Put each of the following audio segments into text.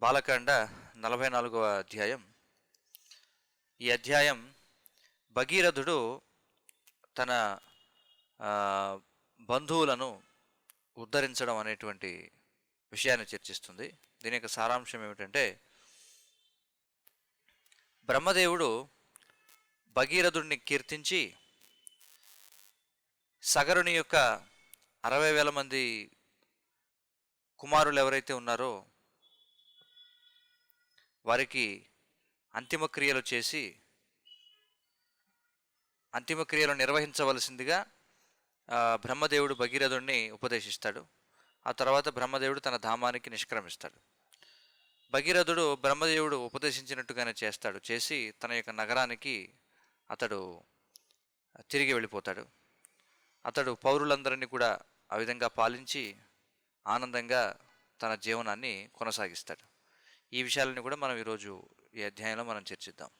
బాలకాండ 44వ అధ్యాయం. ఈ అధ్యాయం భగీరథుడు తన బంధువులను ఉద్ధరించడం అనేటువంటి విషయాన్ని చర్చిస్తుంది. దీని యొక్క సారాంశం ఏమిటంటే, బ్రహ్మదేవుడు భగీరథుడిని కీర్తించి సగరుని యొక్క 60,000 మంది కుమారులు ఎవరైతే ఉన్నారో వారికి అంతిమక్రియలు చేసి అంతిమక్రియలు నిర్వహించవలసిందిగా బ్రహ్మదేవుడు భగీరథుడిని ఉపదేశిస్తాడు. ఆ తర్వాత బ్రహ్మదేవుడు తన ధామానికి నిష్క్రమిస్తాడు. భగీరథుడు బ్రహ్మదేవుడు ఉపదేశించినట్టుగానే చేసి తన యొక్క నగరానికి అతడు తిరిగి వెళ్ళిపోతాడు. అతడు పౌరులందరినీ కూడా ఆ విధంగా పాలించి ఆనందంగా తన జీవనాన్ని కొనసాగిస్తాడు. ఈ విషయాలను కూడా మనం ఈరోజు ఈ అధ్యాయంలో మనం చర్చిద్దాం.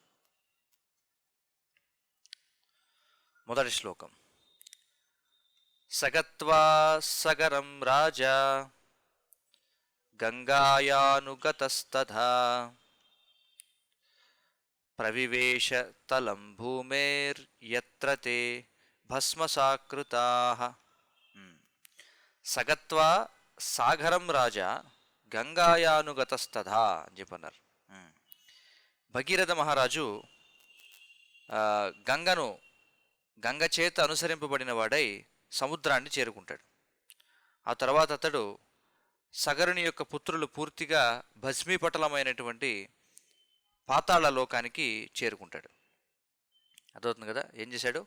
మొదటి శ్లోకం. సగత్వా సగరం రాజా గంగాయానుగతస్తథా ప్రవివేశ తలం భూమేర్యత్ర తే భస్మసాకృతాః. సగత్వా సాగరం రాజా గంగాయానుగతస్తథా అని చెప్పన్నారు. భగీరథ మహారాజు గంగ చేత అనుసరింపబడిన వాడై సముద్రాన్ని చేరుకుంటాడు. ఆ తర్వాత అతడు సగరుని యొక్క పుత్రులు పూర్తిగా భస్మీపటలమైనటువంటి పాతాళ లోకానికి చేరుకుంటాడు. అర్థమవుతుంది కదా? ఏం చేశాడు?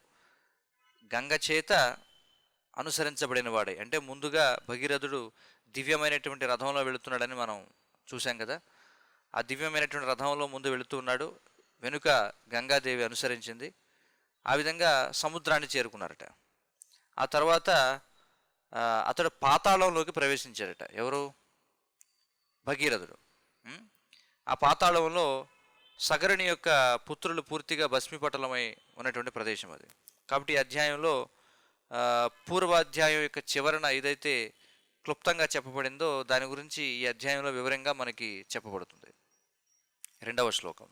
గంగ చేత అనుసరించబడిన వాడే, అంటే ముందుగా భగీరథుడు దివ్యమైనటువంటి రథంలో వెళుతున్నాడని మనం చూసాం కదా. ఆ దివ్యమైనటువంటి రథంలో ముందు వెళుతూ ఉన్నాడు, వెనుక గంగాదేవి అనుసరించింది. ఆ విధంగా సముద్రాన్ని చేరుకున్నారట. ఆ తర్వాత అతడు పాతాళంలోకి ప్రవేశించాడట. ఎవరు? భగీరథుడు. ఆ పాతాళంలో సగరుని యొక్క పుత్రులు పూర్తిగా భస్మీపటలమై ఉన్నటువంటి ప్రదేశం అది. కాబట్టి ఈ అధ్యాయంలో పూర్వాధ్యాయం యొక్క చివరన ఏదైతే క్లుప్తంగా చెప్పబడిందో దాని గురించి ఈ అధ్యాయంలో వివరంగా మనకి చెప్పబడుతుంది. 2వ శ్లోకం.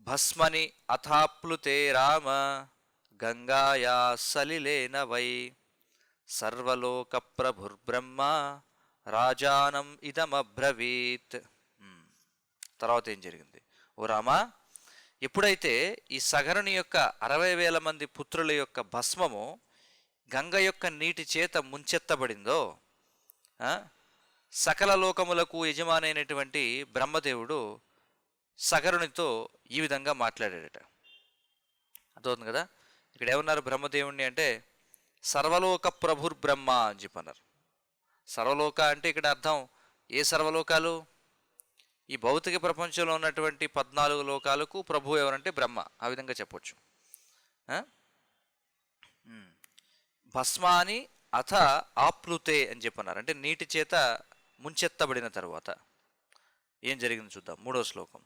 భస్మని అథాప్లుతే రామ గంగాయా సలిలేన వై సర్వలోక ప్రభుర్బ్రహ్మ రాజానం ఇదమబ్రవీత్. తర్వాత ఏం జరిగింది? ఓ రామా, ఎప్పుడైతే ఈ సగరుని యొక్క 60,000 మంది పుత్రుల యొక్క భస్మము గంగ యొక్క నీటి చేత ముంచెత్తబడిందో, సకల లోకములకు యజమానైనటువంటి బ్రహ్మదేవుడు సగరునితో ఈ విధంగా మాట్లాడాడట. అర్థమవుతుంది కదా? ఇక్కడ ఏమన్నారు బ్రహ్మదేవుణ్ణి అంటే సర్వలోక ప్రభుర్బ్రహ్మ అని చెప్పన్నారు. సర్వలోక అంటే ఇక్కడ అర్థం ఏ సర్వలోకాలు? ఈ భౌతిక ప్రపంచంలో ఉన్నటువంటి 14 లోకాలకు ప్రభు ఎవరంటే బ్రహ్మ. ఆ విధంగా చెప్పొచ్చు. భస్మాని అథ ఆప్లుతే అని చెప్పన్నారు, అంటే నీటి చేత ముంచెత్తబడిన తరువాత ఏం జరిగింది చూద్దాం. 3వ శ్లోకం.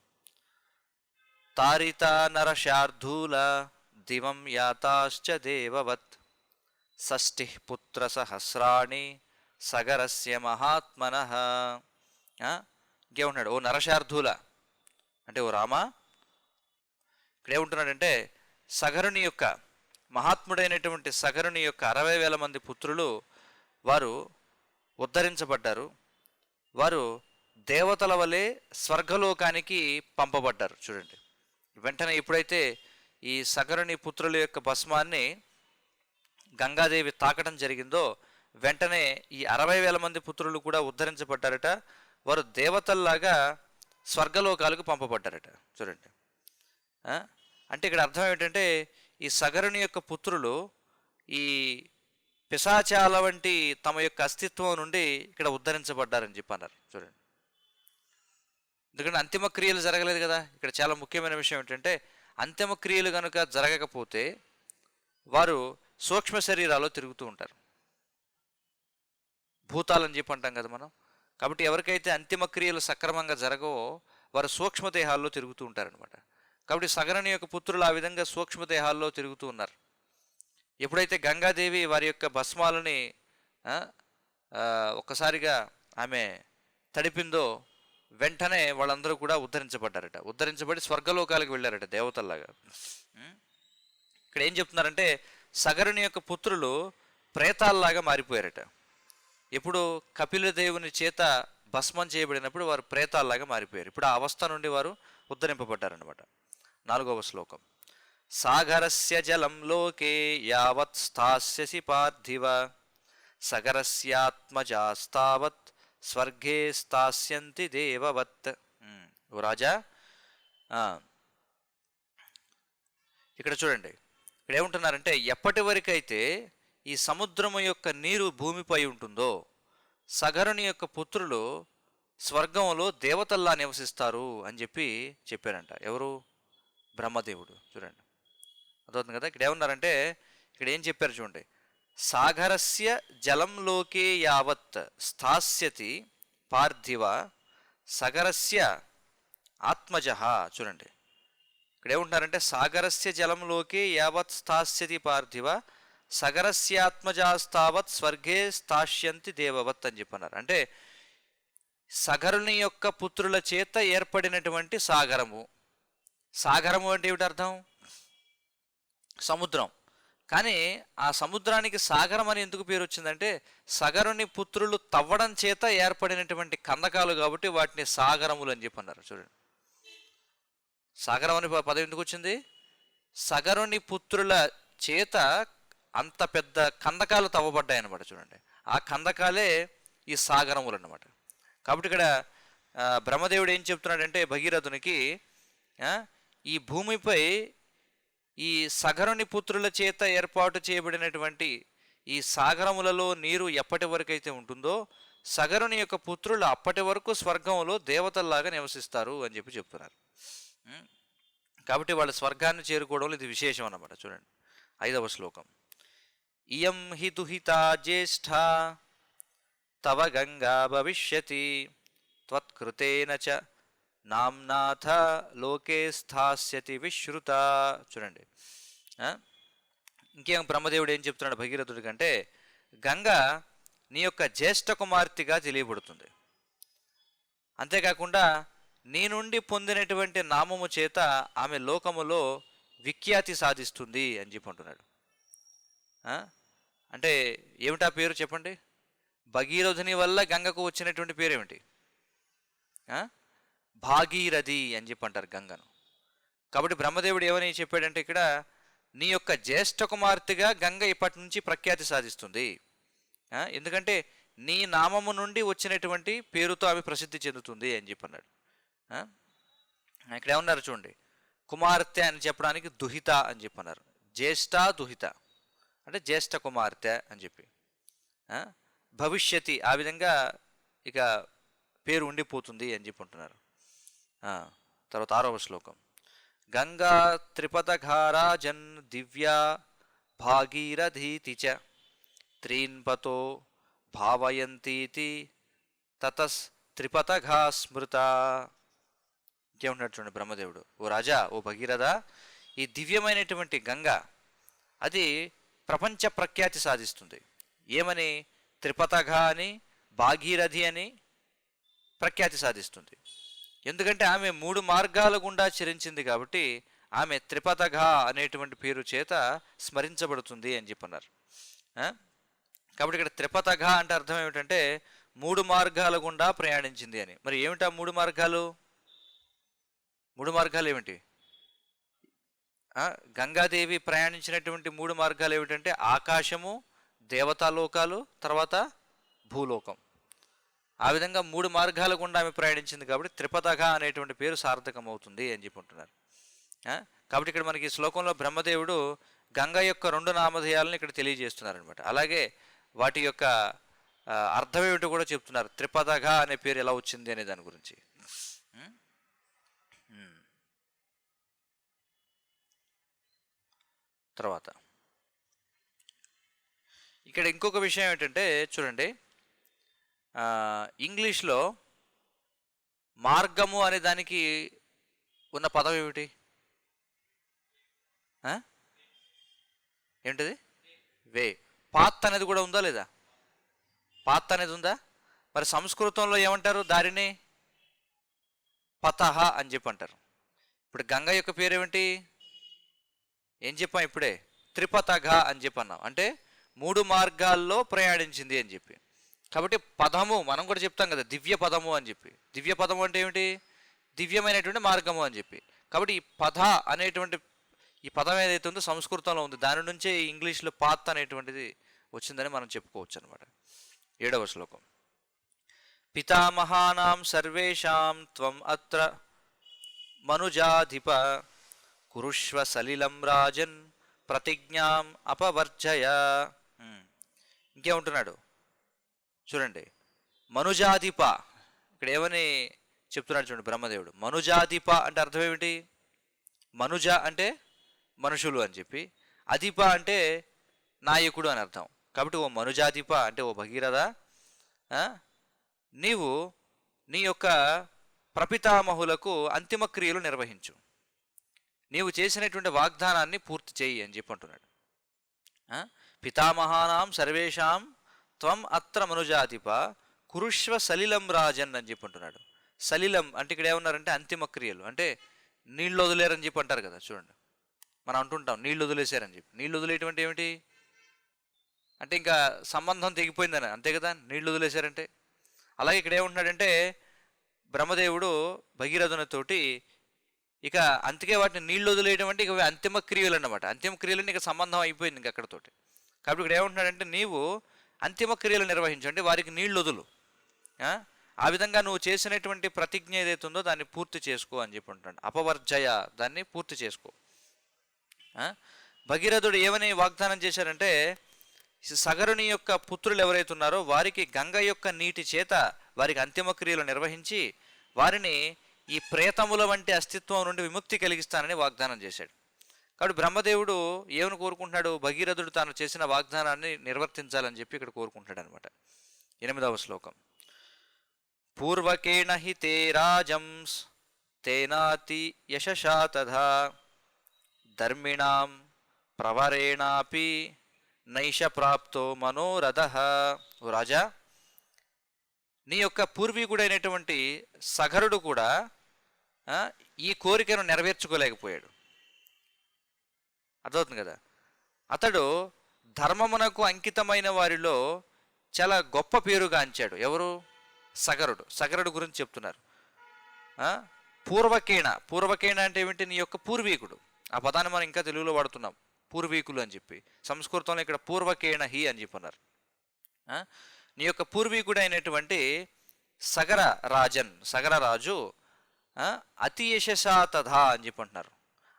తారిత నరశార్ధూల దివం యాతాశ్చ దేవవత్ షష్ఠి పుత్ర సహస్రాణి సగరస్య మహాత్మనః. ఇంకేమంటున్నాడు? ఓ నరశార్ధుల అంటే ఓ రామా, ఇక్కడ ఏముంటున్నాడంటే సగరుని యొక్క మహాత్ముడైనటువంటి సగరుని యొక్క 60,000 మంది పుత్రులు వారు ఉద్ధరించబడ్డారు. వారు దేవతల వలె స్వర్గలోకానికి పంపబడ్డారు. చూడండి, వెంటనే ఎప్పుడైతే ఈ సగరుని పుత్రుల యొక్క భస్మాన్ని గంగాదేవి తాకడం జరిగిందో వెంటనే ఈ 60,000 మంది పుత్రులు కూడా ఉద్ధరించబడ్డారట. వారు దేవతల్లాగా స్వర్గలోకాలకు పంపబడ్డారట. చూడండి, అంటే ఇక్కడ అర్థం ఏమిటంటే ఈ సగరుని యొక్క పుత్రులు ఈ పిశాచాల వంటి తమ యొక్క అస్తిత్వం నుండి ఇక్కడ ఉద్ధరించబడ్డారని చెప్పన్నారు. చూడండి, ఎందుకంటే అంతిమ క్రియలు జరగలేదు కదా. ఇక్కడ చాలా ముఖ్యమైన విషయం ఏంటంటే అంతిమ క్రియలు కనుక జరగకపోతే వారు సూక్ష్మ శరీరాల్లో తిరుగుతూ ఉంటారు. భూతాలని చెప్పి అంటాం కదా మనం. కాబట్టి ఎవరికైతే అంతిమ క్రియలు సక్రమంగా జరగవో వారు సూక్ష్మదేహాల్లో తిరుగుతూ ఉంటారనమాట. కాబట్టి సగరుని యొక్క పుత్రులు ఆ విధంగా సూక్ష్మదేహాల్లో తిరుగుతూ ఉన్నారు. ఎప్పుడైతే గంగాదేవి వారి యొక్క భస్మాలని ఆ, ఆ, ఒక్కసారిగా ఆమె తడిపిందో వెంటనే వాళ్ళందరూ కూడా ఉద్ధరించబడ్డారట. ఉద్ధరించబడి స్వర్గలోకాలకు వెళ్ళారట దేవతల్లాగా. ఉం? ఇక్కడ ఏం చెప్తున్నారంటే సగరుని యొక్క పుత్రులు ప్రేతాల్లాగా మారిపోయారట. ఎప్పుడు కపిలదేవుని చేత భస్మం చేయబడినప్పుడు వారు ప్రేతాల్లాగా మారిపోయారు. ఇప్పుడు ఆ అవస్థ నుండి వారు ఉద్ధరింపబడ్డారనమాట. 4వ శ్లోకం. సాగరస్య జలం లోకే యావత్ స్థాస్యసి పార్థివ సగరస్యాత్మజాస్తావత్ స్వర్గే స్థాస్యంతి దేవవత్. ఓ రాజా, ఇక్కడ చూడండి, ఇక్కడ ఏముంటున్నారంటే ఎప్పటి వరకైతే ఈ సముద్రము యొక్క నీరు భూమిపై ఉంటుందో సగరుని యొక్క పుత్రులు స్వర్గంలో దేవతల్లా నివసిస్తారు అని చెప్పారంట. ఎవరు? బ్రహ్మదేవుడు. చూడండి, అర్థవుతుంది కదా. ఇక్కడ ఏమన్నారంటే, ఇక్కడ ఏం చెప్పారు చూడండి. సాగరస్య జలంలోకే యావత్ స్థాస్యతి పార్థివ సగరస్య ఆత్మజ. చూడండి, ఇక్కడ ఏముంటున్నారంటే సాగరస్య జలంలోకే యావత్ స్థాస్యతి పార్థివ సగరస్యాత్మజాస్తావత్ స్వర్గే స్థాస్యంతి దేవవత్ అని చెప్పన్నారు. అంటే సగరుని యొక్క పుత్రుల చేత ఏర్పడినటువంటి సాగరము. సాగరము అంటే ఏమిటి అర్థం? సముద్రం. కానీ ఆ సముద్రానికి సాగరం అని ఎందుకు పేరు వచ్చిందంటే సగరుని పుత్రులు తవ్వడం చేత ఏర్పడినటువంటి కందకాలు కాబట్టి వాటిని సాగరములు అని చెప్పన్నారు. చూడండి, సాగరం అని పదం ఎందుకు వచ్చింది? సగరుని పుత్రుల చేత అంత పెద్ద కందకాలు తవ్వబడ్డాయి అన్నమాట. చూడండి, ఆ కందకాలే ఈ సాగరములు అన్నమాట. కాబట్టి ఇక్కడ బ్రహ్మదేవుడు ఏం చెప్తున్నాడంటే భగీరథునికి, ఈ భూమిపై ఈ సగరుని పుత్రుల చేత ఏర్పాటు చేయబడినటువంటి ఈ సాగరములలో నీరు ఎప్పటి వరకు అయితే ఉంటుందో సగరుని యొక్క పుత్రులు అప్పటి వరకు స్వర్గంలో దేవతల్లాగా నివసిస్తారు అని చెప్తున్నారు. కాబట్టి వాళ్ళ స్వర్గాన్ని చేరుకోవడంలో ఇది విశేషం అన్నమాట. చూడండి, 5వ శ్లోకం. ఇయం హి దుహితా జ్యేష్ఠ తవ గంగా భవిష్యతి త్వత్కృతేన చ నామ్నాథ లోకే స్థాస్యతి విశ్రుత. చూడండి, ఇంకేం బ్రహ్మదేవుడు ఏం చెప్తున్నాడు భగీరథుడి కంటే, గంగా నీ యొక్క జ్యేష్ఠ కుమార్తెగా తెలియబడుతుంది. అంతేకాకుండా నీ నుండి పొందినటువంటి నామము చేత ఆమె లోకములో విఖ్యాతి సాధిస్తుంది అని అంటున్నాడు. అంటే ఏమిటా పేరు చెప్పండి? భగీరథుని వల్ల గంగకు వచ్చినటువంటి పేరు ఏమిటి? భాగీరథి అని అంటారు గంగను. కాబట్టి బ్రహ్మదేవుడు ఏమని చెప్పాడంటే ఇక్కడ నీ యొక్క జ్యేష్ఠ కుమార్తెగా గంగ ఇప్పటి నుంచి ప్రఖ్యాతి సాధిస్తుంది. ఎందుకంటే నీ నామము నుండి వచ్చినటువంటి పేరుతో ఆమె ప్రసిద్ధి చెందుతుంది అని అన్నాడు. ఇక్కడ ఏమన్నారు చూడండి, కుమార్తె అని చెప్పడానికి దుహిత అని అన్నారు. జ్యేష్ఠ దుహిత అంటే జ్యేష్ఠ కుమార్తె అని చెప్పి భవిష్యతి ఆ విధంగా ఇక పేరు ఉండిపోతుంది అని అంటున్నారు. తర్వాత 6వ శ్లోకం. గంగా త్రిపథఘారాజన్ దివ్యా భాగీరథీతి చ త్రీన్పతో భావయంతీతి తతస్ త్రిపథఘా స్మృత. ఇంకేమంటున్నాడు చూడండి బ్రహ్మదేవుడు, ఓ రాజా, ఓ భగీరథ, ఈ దివ్యమైనటువంటి గంగ అది ప్రపంచ ప్రఖ్యాతి సాధిస్తుంది. ఏమని? త్రిపథఘ అని, భాగీరథి అని ప్రఖ్యాతి సాధిస్తుంది. ఎందుకంటే ఆమె 3 మార్గాల గుండా చరించింది కాబట్టి ఆమె త్రిపథఘ అనేటువంటి పేరు చేత స్మరించబడుతుంది అని చెప్పన్నారు. కాబట్టి ఇక్కడ త్రిపథఘ అంటే అర్థం ఏమిటంటే 3 మార్గాల గుండా ప్రయాణించింది అని. మరి ఏమిటా 3 మార్గాలు? 3 మార్గాలు ఏమిటి? గంగాదేవి ప్రయాణించినటువంటి 3 మార్గాలు ఏమిటంటే ఆకాశము, దేవతాలోకాలు, తర్వాత భూలోకం. ఆ విధంగా 3 మార్గాల గుండా ఆమె ప్రయాణించింది కాబట్టి త్రిపథఘ అనేటువంటి పేరు సార్థకం అవుతుంది అని అంటున్నారు. కాబట్టి ఇక్కడ మనకి ఈ శ్లోకంలో బ్రహ్మదేవుడు గంగ యొక్క 2 నామధేయాలను ఇక్కడ తెలియజేస్తున్నారనమాట. అలాగే వాటి యొక్క అర్థం ఏమిటో కూడా చెప్తున్నారు. త్రిపథఘ అనే పేరు ఎలా వచ్చింది అనే దాని గురించి. తర్వాత ఇక్కడ ఇంకొక విషయం ఏంటంటే చూడండి, ఇంగ్లీష్లో మార్గము అనే దానికి ఉన్న పదం ఏమిటి? ఏమిటది? వే. పాత్ అనేది కూడా ఉందా లేదా? పాత్ అనేది ఉందా? మరి సంస్కృతంలో ఏమంటారు దారిని? పతహ అని చెప్పి అంటారు. ఇప్పుడు గంగ యొక్క పేరేమిటి? ఏం చెప్పాం ఇప్పుడే? త్రిపతఘ అని చెప్పి అన్నాం. అంటే 3 మార్గాల్లో ప్రయాణించింది అని చెప్పి. కాబట్టి పదము మనం కూడా చెప్తాం కదా, దివ్య పదము అని చెప్పి. దివ్య పదము అంటే ఏమిటి? దివ్యమైనటువంటి మార్గము అని చెప్పి. కాబట్టి ఈ పద అనేటువంటి ఈ పదం ఏదైతే ఉందో సంస్కృతంలో ఉంది, దాని నుంచే ఇంగ్లీష్లో పాత్ అనేటువంటిది వచ్చిందని మనం చెప్పుకోవచ్చు అనమాట. 7వ శ్లోకం. పితామహానాం సర్వేషాం త్వం అత్ర మనుజాధిప కురుష్వ సలిలం రాజన్ ప్రతిజ్ఞాం అపవర్జయ. ఇంకేముంటున్నాడు చూడండి. మనుజాధిప, ఇక్కడ ఏమని చెప్తున్నాడు చూడండి బ్రహ్మదేవుడు. మనుజాధిప అంటే అర్థం ఏమిటి? మనుజ అంటే మనుషులు అని చెప్పి, అధిప అంటే నాయకుడు అని అర్థం. కాబట్టి ఓ మనుజాధిప అంటే ఓ భగీరథ, నీవు నీ యొక్క ప్రపితామహులకు అంతిమ క్రియలు నిర్వహించు, నీవు చేసినటువంటి వాగ్దానాన్ని పూర్తి చేయి అని చెప్పి అంటున్నాడు. పితామహానాం సర్వేషాం త్వం అత్ర మనుజాధిప కురుష్వ సలిలం రాజన్ అని చెప్పి అంటున్నాడు. సలిలం అంటే ఇక్కడ ఏమన్నారంటే అంతిమ క్రియలు, అంటే నీళ్ళు వదిలేరని చెప్పి అంటారు కదా చూడండి. మనం అంటుంటాం నీళ్ళు వదిలేశారని చెప్పి. నీళ్ళు వదిలేటువంటి ఏమిటి అంటే ఇంకా సంబంధం తెగిపోయిందని, అంతే కదా నీళ్ళు వదిలేశారంటే. అలాగే ఇక్కడ ఏమంటున్నాడంటే బ్రహ్మదేవుడు భగీరథునితోటి ఇక అందుకే వాటిని నీళ్ళు వదిలేయడం అంటే ఇక అంతిమ క్రియలు అన్నమాట. అంతిమ క్రియలు ఇక సంబంధం అయిపోయింది ఇంక అక్కడతోటి. కాబట్టి ఇక్కడ ఏమంటున్నాడంటే నీవు అంతిమ క్రియలు నిర్వహించు, అంటే వారికి నీళ్ళు వదులు, ఆ విధంగా నువ్వు చేసినటువంటి ప్రతిజ్ఞ ఏదైతే ఉందో దాన్ని పూర్తి చేసుకో అని చెప్పి అంటున్నాడు. అపవర్జయ, దాన్ని పూర్తి చేసుకో. భగీరథుడు ఏమని వాగ్దానం చేశారంటే సగరుని యొక్క పుత్రులు ఎవరైతే ఉన్నారో వారికి గంగ యొక్క నీటి చేత వారికి అంతిమ క్రియలు నిర్వహించి వారిని ఈ ప్రేతముల వంటి అస్తిత్వం నుండి విముక్తి కలిగిస్తానని వాగ్దానం చేశాడు. కాబట్టి బ్రహ్మదేవుడు ఏమని కోరుకుంటున్నాడు? భగీరథుడు తాను చేసిన వాగ్దానాన్ని నిర్వర్తించాలని చెప్పి ఇక్కడ కోరుకుంటాడు అనమాట. 8వ శ్లోకం. పూర్వకేణ హి తే రాజంస్ తేనాతి యశశా తథా ధర్మిణాం ప్రవరేణాపి నైష ప్రాప్తో మనోరథః. ఓ రాజా, నీ యొక్క పూర్వీకుడైనటువంటి సగరుడు కూడా ఈ కోరికను నెరవేర్చుకోలేకపోయాడు. అర్థమవుతుంది కదా. అతడు ధర్మమునకు అంకితమైన వారిలో చాలా గొప్ప పేరుగాంచాడు. ఎవరు? సగరుడు. సగరుడు గురించి చెప్తున్నారు. పూర్వకేణ, పూర్వకేణ అంటే ఏమిటి? నీ యొక్క పూర్వీకుడు. ఆ పదాన్ని మనం ఇంకా తెలుగులో వాడుతున్నాం, పూర్వీకులు అని చెప్పి. సంస్కృతంలో ఇక్కడ పూర్వకేణ హి అని చెప్పన్నారు. నీ యొక్క పూర్వీకుడైనటువంటి సగర రాజన్, సగర రాజు అతి యశసా తథా అని చెప్పి అంటున్నారు.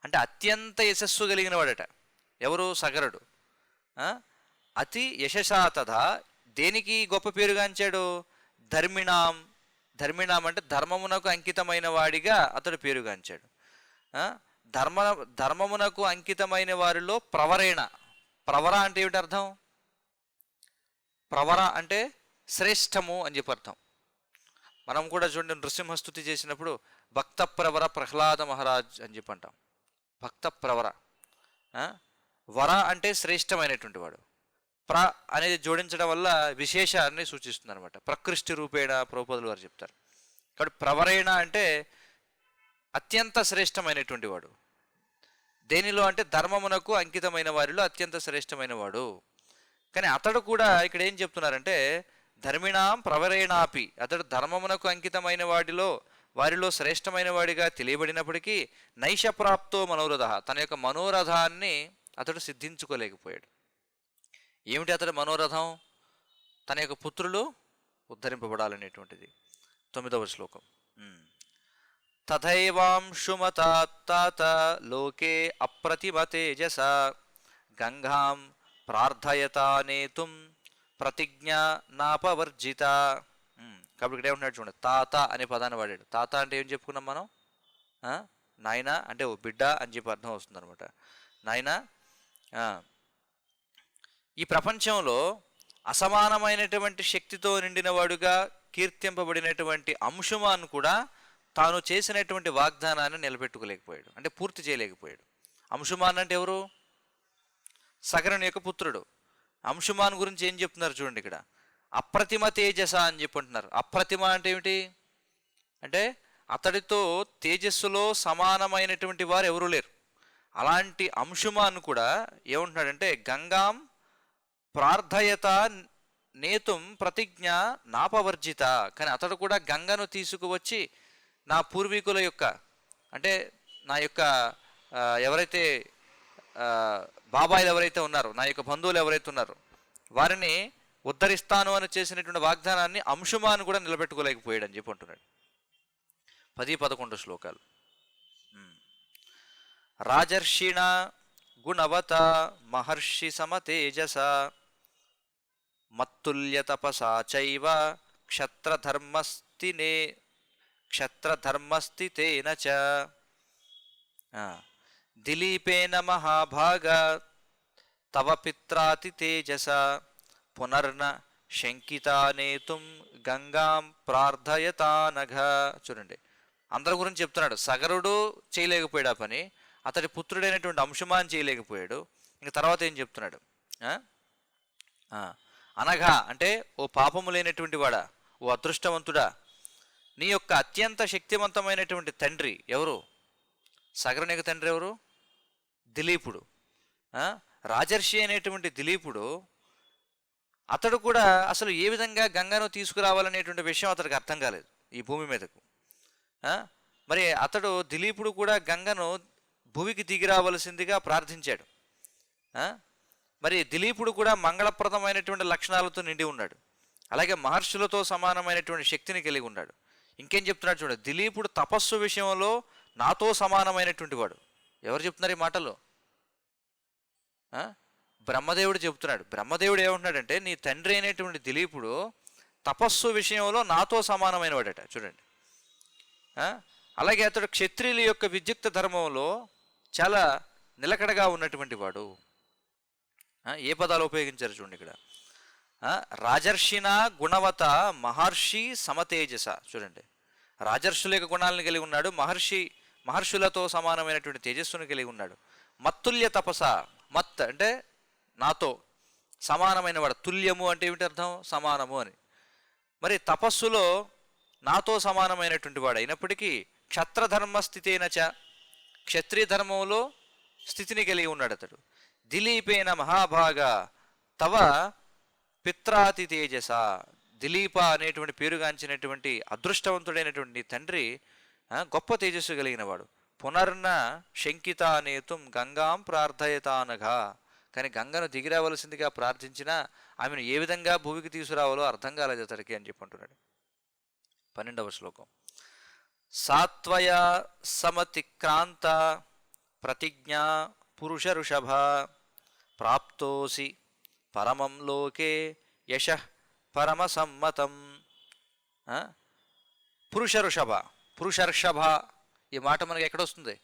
అంటే అత్యంత యశస్సు కలిగిన వాడట. ఎవరు? సగరుడు. అతి యశసా తథా, దేనికి గొప్ప పేరుగాంచాడు? ధర్మిణాం. ధర్మిణాం అంటే ధర్మమునకు అంకితమైన వాడిగా అతడు పేరుగాంచాడు. ధర్మమునకు అంకితమైన వారిలో ప్రవరేణ. ప్రవర అంటే ఏమిటి అర్థం? ప్రవర అంటే శ్రేష్టము అని చెప్పి అర్థం. మనం కూడా చూడండి నృసింహస్తుతి చేసినప్పుడు భక్త ప్రవర ప్రహ్లాద మహారాజ్ అని చెప్పి అంటాం. భక్త ప్రవర. వర అంటే శ్రేష్టమైనటువంటి వాడు. ప్ర అనేది జోడించడం వల్ల విశేషాన్ని సూచిస్తుంది అనమాట. ప్రకృష్టి రూపేణ ప్రభుపదులు వారు చెప్తారు. కాబట్టి ప్రవరేణ అంటే అత్యంత శ్రేష్టమైనటువంటి వాడు. దేనిలో అంటే ధర్మమునకు అంకితమైన వారిలో అత్యంత శ్రేష్టమైన వాడు. కానీ అతడు కూడా ఇక్కడ ఏం చెప్తున్నారంటే ధర్మిణాం ప్రవరేణాపి, అతడు ధర్మమునకు అంకితమైన వారిలో శ్రేష్టమైన వాడిగా తెలియబడినప్పటికీ నైషప్రాప్తో మనోరథ, తన యొక్క మనోరథాన్ని అతడు సిద్ధించుకోలేకపోయాడు. ఏమిటి అతడు మనోరథం? తన యొక్క పుత్రులు ఉద్ధరింపబడాలనేటువంటిది. 9వ శ్లోకం. తథైవాంశుమతాత్తాత లోకే అప్రతిమతేజస గంగాం ప్రార్థయతా నేతుం ప్రతిజ్ఞ నాపవర్జిత. కాబట్టి ఇక్కడ ఏమంటున్నాడు చూడండి, తాత అనే పదాన్ని వాడాడు. తాత అంటే ఏం చెప్పుకున్నాం మనం? నాయన అంటే ఓ బిడ్డ అని చెప్పి అర్థం వస్తుంది అనమాట. నాయన, ఈ ప్రపంచంలో అసమానమైనటువంటి శక్తితో నిండిన వాడుగా కీర్తింపబడినటువంటి అంశుమాన్ కూడా తాను చేసినటువంటి వాగ్దానాన్ని నిలబెట్టుకోలేకపోయాడు, అంటే పూర్తి చేయలేకపోయాడు. అంశుమాన్ అంటే ఎవరు? సగరుని యొక్క పుత్రుడు. అంశుమాన్ గురించి ఏం చెప్తున్నారు చూడండి ఇక్కడ, అప్రతిమ తేజస అని చెప్పి అంటున్నారు. అప్రతిమ అంటే ఏమిటి అంటే అతడితో తేజస్సులో సమానమైనటువంటి వారు ఎవరూ లేరు. అలాంటి అంశుమాన్ కూడా ఏమంటున్నాడంటే గంగాం ప్రార్థయత నేతుం ప్రతిజ్ఞ నాపవర్జిత. కానీ అతడు కూడా గంగను తీసుకువచ్చి నా పూర్వీకుల యొక్క అంటే నా యొక్క ఎవరైతే బాబాయిలు ఎవరైతే ఉన్నారో, నా యొక్క బంధువులు ఎవరైతే ఉన్నారో వారిని ఉద్ధరిస్తాను అని చేసినటువంటి వాగ్దానాన్ని అంశుమాన్ కూడా నిలబెట్టుకోలేకపోయాడు అని చెప్పి అంటున్నాడు. 10-11 శ్లోకాలు. రాజర్షిణ గుణవత మహర్షి సమతేజస మత్తుల్య తపసా చైవ క్షత్రధర్మస్థితేన చ దిలీపేన మహాభాగ తవ పిత్రాతి తేజస పునర్న శంకితా నేతుం గంగాం ప్రార్థయతానఘ. చూడండి, అందరి గురించి చెప్తున్నాడు. సగరుడు చేయలేకపోయాడు ఆ పని, అతడి పుత్రుడైనటువంటి అంశుమాన్ చేయలేకపోయాడు. ఇంక తర్వాత ఏం చెప్తున్నాడు, అనఘా అంటే ఓ పాపము లేనటువంటి వాడా, ఓ అదృష్టవంతుడా, నీ యొక్క అత్యంత శక్తివంతమైనటువంటి తండ్రి ఎవరు? సగరుని యొక్క తండ్రి ఎవరు? దిలీపుడు. రాజర్షి అనేటువంటి దిలీపుడు అతడు కూడా అసలు ఏ విధంగా గంగను తీసుకురావాలనేటువంటి విషయం అతడికి అర్థం కాలేదు ఈ భూమి మీదకు. మరి అతడు దిలీపుడు కూడా గంగను భూమికి దిగి రావలసిందిగా ప్రార్థించాడు. మరి దిలీపుడు కూడా మంగళప్రదమైనటువంటి లక్షణాలతో నిండి ఉన్నాడు. అలాగే మహర్షులతో సమానమైనటువంటి శక్తిని కలిగి ఉన్నాడు. ఇంకేం చెప్తున్నాడు చూడండి, దిలీపుడు తపస్సు విషయంలో నాతో సమానమైనటువంటి వాడు. ఎవరు చెప్తున్నారు ఈ మాటలు? బ్రహ్మదేవుడు చెబుతున్నాడు. బ్రహ్మదేవుడు ఏమంటున్నాడంటే నీ తండ్రి అయినటువంటి దిలీపుడు తపస్సు విషయంలో నాతో సమానమైన వాడట. చూడండి, అలాగే అతడు క్షత్రియుల యొక్క విద్యుక్త ధర్మంలో చాలా నిలకడగా ఉన్నటువంటి వాడు. ఏ పదాలు ఉపయోగించారు చూడండి ఇక్కడ, రాజర్షిన గుణవత మహర్షి సమతేజస. చూడండి, రాజర్షుల యొక్క గుణాలను కలిగి ఉన్నాడు, మహర్షులతో సమానమైనటువంటి తేజస్సును కలిగి ఉన్నాడు. మత్తుల్య తపస, మత్ అంటే నాతో సమానమైన వాడు, తుల్యము అంటే ఏమిటి అర్థం? సమానము అని. మరి తపస్సులో నాతో సమానమైనటువంటి వాడు అయినప్పటికీ క్షత్రధర్మ స్థితేనచ, క్షత్రియ ధర్మంలో స్థితిని కలిగి ఉన్నాడు అతడు. దిలీపేన మహాభాగ తవ పిత్రాతి తేజస, దిలీప అనేటువంటి పేరుగాంచినటువంటి అదృష్టవంతుడైనటువంటి నీ తండ్రి గొప్ప తేజస్సు కలిగిన వాడు. పునర్న శంకిత నేతుం గంగాం ప్రార్థయతానఘా. కానీ గంగను దిగిరావలసిందిగా ప్రార్థించినా ఆమెను ఏ విధంగా భూమికి తీసుకురావాలో అర్థం కాలేదు అతడికి అని చెప్పి అంటున్నాడు. 12వ శ్లోకం. సాత్వయ సమతిక్రాంత ప్రతిజ్ఞా పురుష ఋషభ ప్రాప్తోసి పరమం లోకే యశ పరమసమ్మతం. పురుష ఋషభ, పురుషర్షభ ఈ మాట మనకి ఎక్కడొస్తుంది?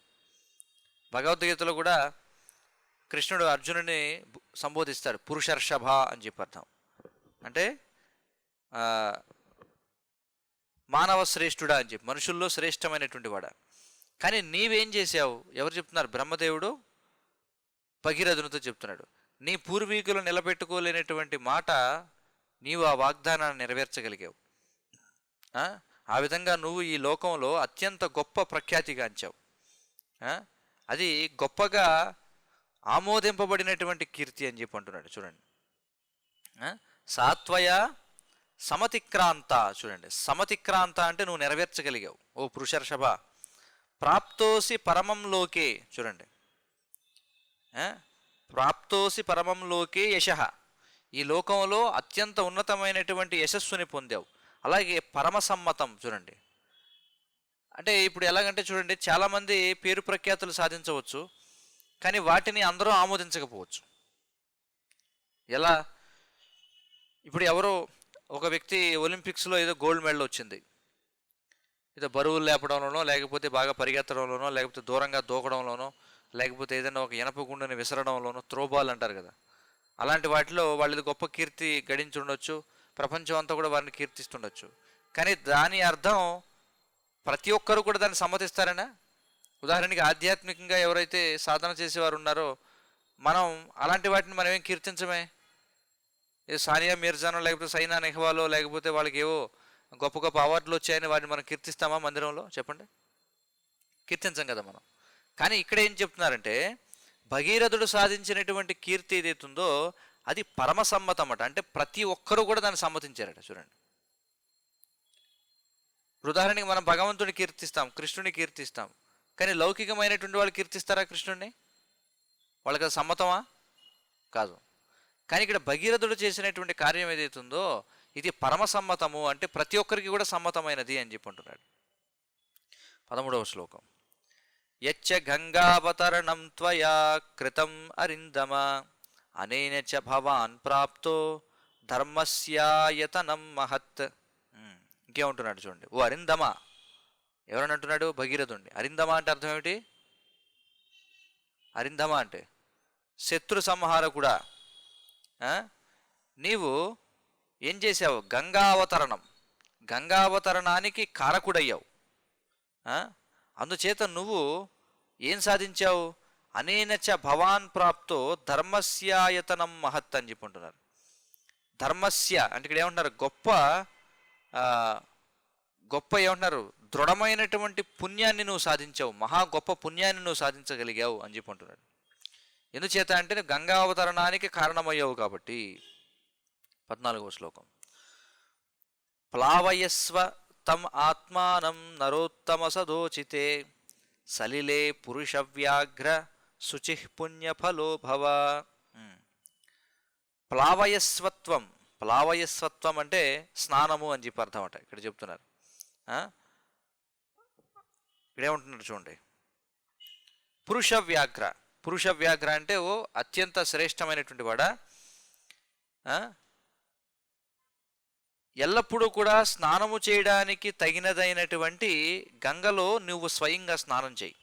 భగవద్గీతలో కూడా కృష్ణుడు అర్జునుని సంబోధిస్తాడు పురుషర్షభ అని చెప్పి అర్థం. అంటే మానవ శ్రేష్ఠుడా అని చెప్పి, మనుషుల్లో శ్రేష్టమైనటువంటి వాడా. కానీ నీవేం చేసావు? ఎవరు చెప్తున్నారు? బ్రహ్మదేవుడు భగీరథునితో చెప్తున్నాడు. నీ పూర్వీకులు నిలబెట్టుకోలేనటువంటి మాట నీవు ఆ వాగ్దానాన్ని నెరవేర్చగలిగావు. ఆ విధంగా నువ్వు ఈ లోకంలో అత్యంత గొప్ప ప్రఖ్యాతిగాంచావు. అది గొప్పగా ఆమోదింపబడినటువంటి కీర్తి అని చెప్పి అంటున్నాడు. చూడండి, సాత్వయ సమతిక్రాంత. చూడండి, సమతిక్రాంత అంటే నువ్వు నెరవేర్చగలిగావు ఓ పురుషర్షభ. ప్రాప్తోసి పరమంలోకే. చూడండి, ప్రాప్తోసి పరమంలోకే యశ, ఈ లోకంలో అత్యంత ఉన్నతమైనటువంటి యశస్సుని పొందావు. అలాగే పరమసమ్మతం. చూడండి, అంటే ఇప్పుడు ఎలాగంటే చూడండి, చాలామంది పేరు ప్రఖ్యాతులు సాధించవచ్చు, కానీ వాటిని అందరూ ఆమోదించకపోవచ్చు. ఎలా? ఇప్పుడు ఎవరో ఒక వ్యక్తి ఒలింపిక్స్లో ఏదో గోల్డ్ మెడల్ వచ్చింది, ఏదో బరువులు లేపడంలోనో, లేకపోతే బాగా పరిగెత్తడంలోనో, లేకపోతే దూరంగా దూకడంలోనో, లేకపోతే ఏదైనా ఒక ఇనప గుండెని విసరడంలోనో, త్రోబాల్ అంటారు కదా, అలాంటి వాటిలో వాళ్ళది గొప్ప కీర్తి గడించి ఉండొచ్చు, ప్రపంచం అంతా కూడా వారిని కీర్తిస్తుండొచ్చు. కానీ దాని అర్థం ప్రతి ఒక్కరు కూడా దాన్ని సమ్మతిస్తారనా? ఉదాహరణకి ఆధ్యాత్మికంగా ఎవరైతే సాధన చేసేవారు ఉన్నారో మనం అలాంటి వాటిని మనం ఏం కీర్తించమే. ఏ సానియా మీర్జానో లేకపోతే సైనా నెహ్వాలో లేకపోతే వాళ్ళకి ఏవో గొప్ప గొప్ప అవార్డులు వచ్చాయని వాటిని మనం కీర్తిస్తామా మందిరంలో? చెప్పండి, కీర్తించం కదా మనం. కానీ ఇక్కడ ఏం చెప్తున్నారంటే భగీరథుడు సాధించినటువంటి కీర్తి ఏదైతుందో అది పరమసమ్మతం అట. అంటే ప్రతి ఒక్కరూ కూడా దాన్ని సమ్మతించారట. చూడండి, ఉదాహరణకి మనం భగవంతుని కీర్తిస్తాం, కృష్ణుని కీర్తిస్తాం, కానీ లౌకికమైనటువంటి వాళ్ళు కీర్తిస్తారా కృష్ణుడిని? వాళ్ళకి అది సమ్మతమా? కాదు. కానీ ఇక్కడ భగీరథుడు చేసినటువంటి కార్యం ఏదైతుందో ఇది పరమసమ్మతము, అంటే ప్రతి ఒక్కరికి కూడా సమ్మతమైనది అని చెప్పి అంటున్నాడు. 13వ శ్లోకం. యచ్చ గంగావతరణం త్వయా కృతం అరిందమ అనేన చ భవాన్ ప్రాప్తో ధర్మస్యాయతనం మహత్. ఇంకేమంటున్నాడు చూడండి. ఓ అరిందమ, ఎవరని అంటున్నాడు? భగీరథుడిని. అరిందమ అంటే అర్థం ఏమిటి? అరిందమ అంటే శత్రు సంహారకుడా, నీవు ఏం చేశావు? గంగావతరణం, గంగావతరణానికి కారకుడయ్యావు. అందుచేత నువ్వు ఏం సాధించావు? అనేనచ భవాన్ ప్రాప్తో ధర్మస్యాయతనం మహత్ అని చెప్పుకుంటున్నారు. ధర్మస్య అంటే ఇక్కడ ఏమంటున్నారు? గొప్ప ఏమంటున్నారు? దృఢమైనటువంటి పుణ్యాన్ని నువ్వు సాధించావు, మహా గొప్ప పుణ్యాన్ని నువ్వు సాధించగలిగావు అని చెప్పుకుంటున్నాడు. ఎందుచేత అంటే నువ్వు గంగావతరణానికి కారణమయ్యావు కాబట్టి. 14వ శ్లోకం. ప్లావయస్వ తం ఆత్మానం నరోత్తమ సదోచితే సలిలే పురుషవ్యాఘ్ర శుచి పుణ్యఫలో భవ. ప్లావయస్వత్వం, ప్లావయస్వత్వం అంటే స్నానము అని చెప్పి అర్థం అట. ఇక్కడ చెప్తున్నారు. ఇక్కడేమంటున్నారు చూడండి. పురుషవ్యాఘ్ర, పురుషవ్యాఘ్ర అంటే ఓ అత్యంత శ్రేష్టమైనటువంటి వాడా, ఎల్లప్పుడూ కూడా స్నానము చేయడానికి తగినదైనటువంటి గంగలో నువ్వు స్వయంగా స్నానం చేయి.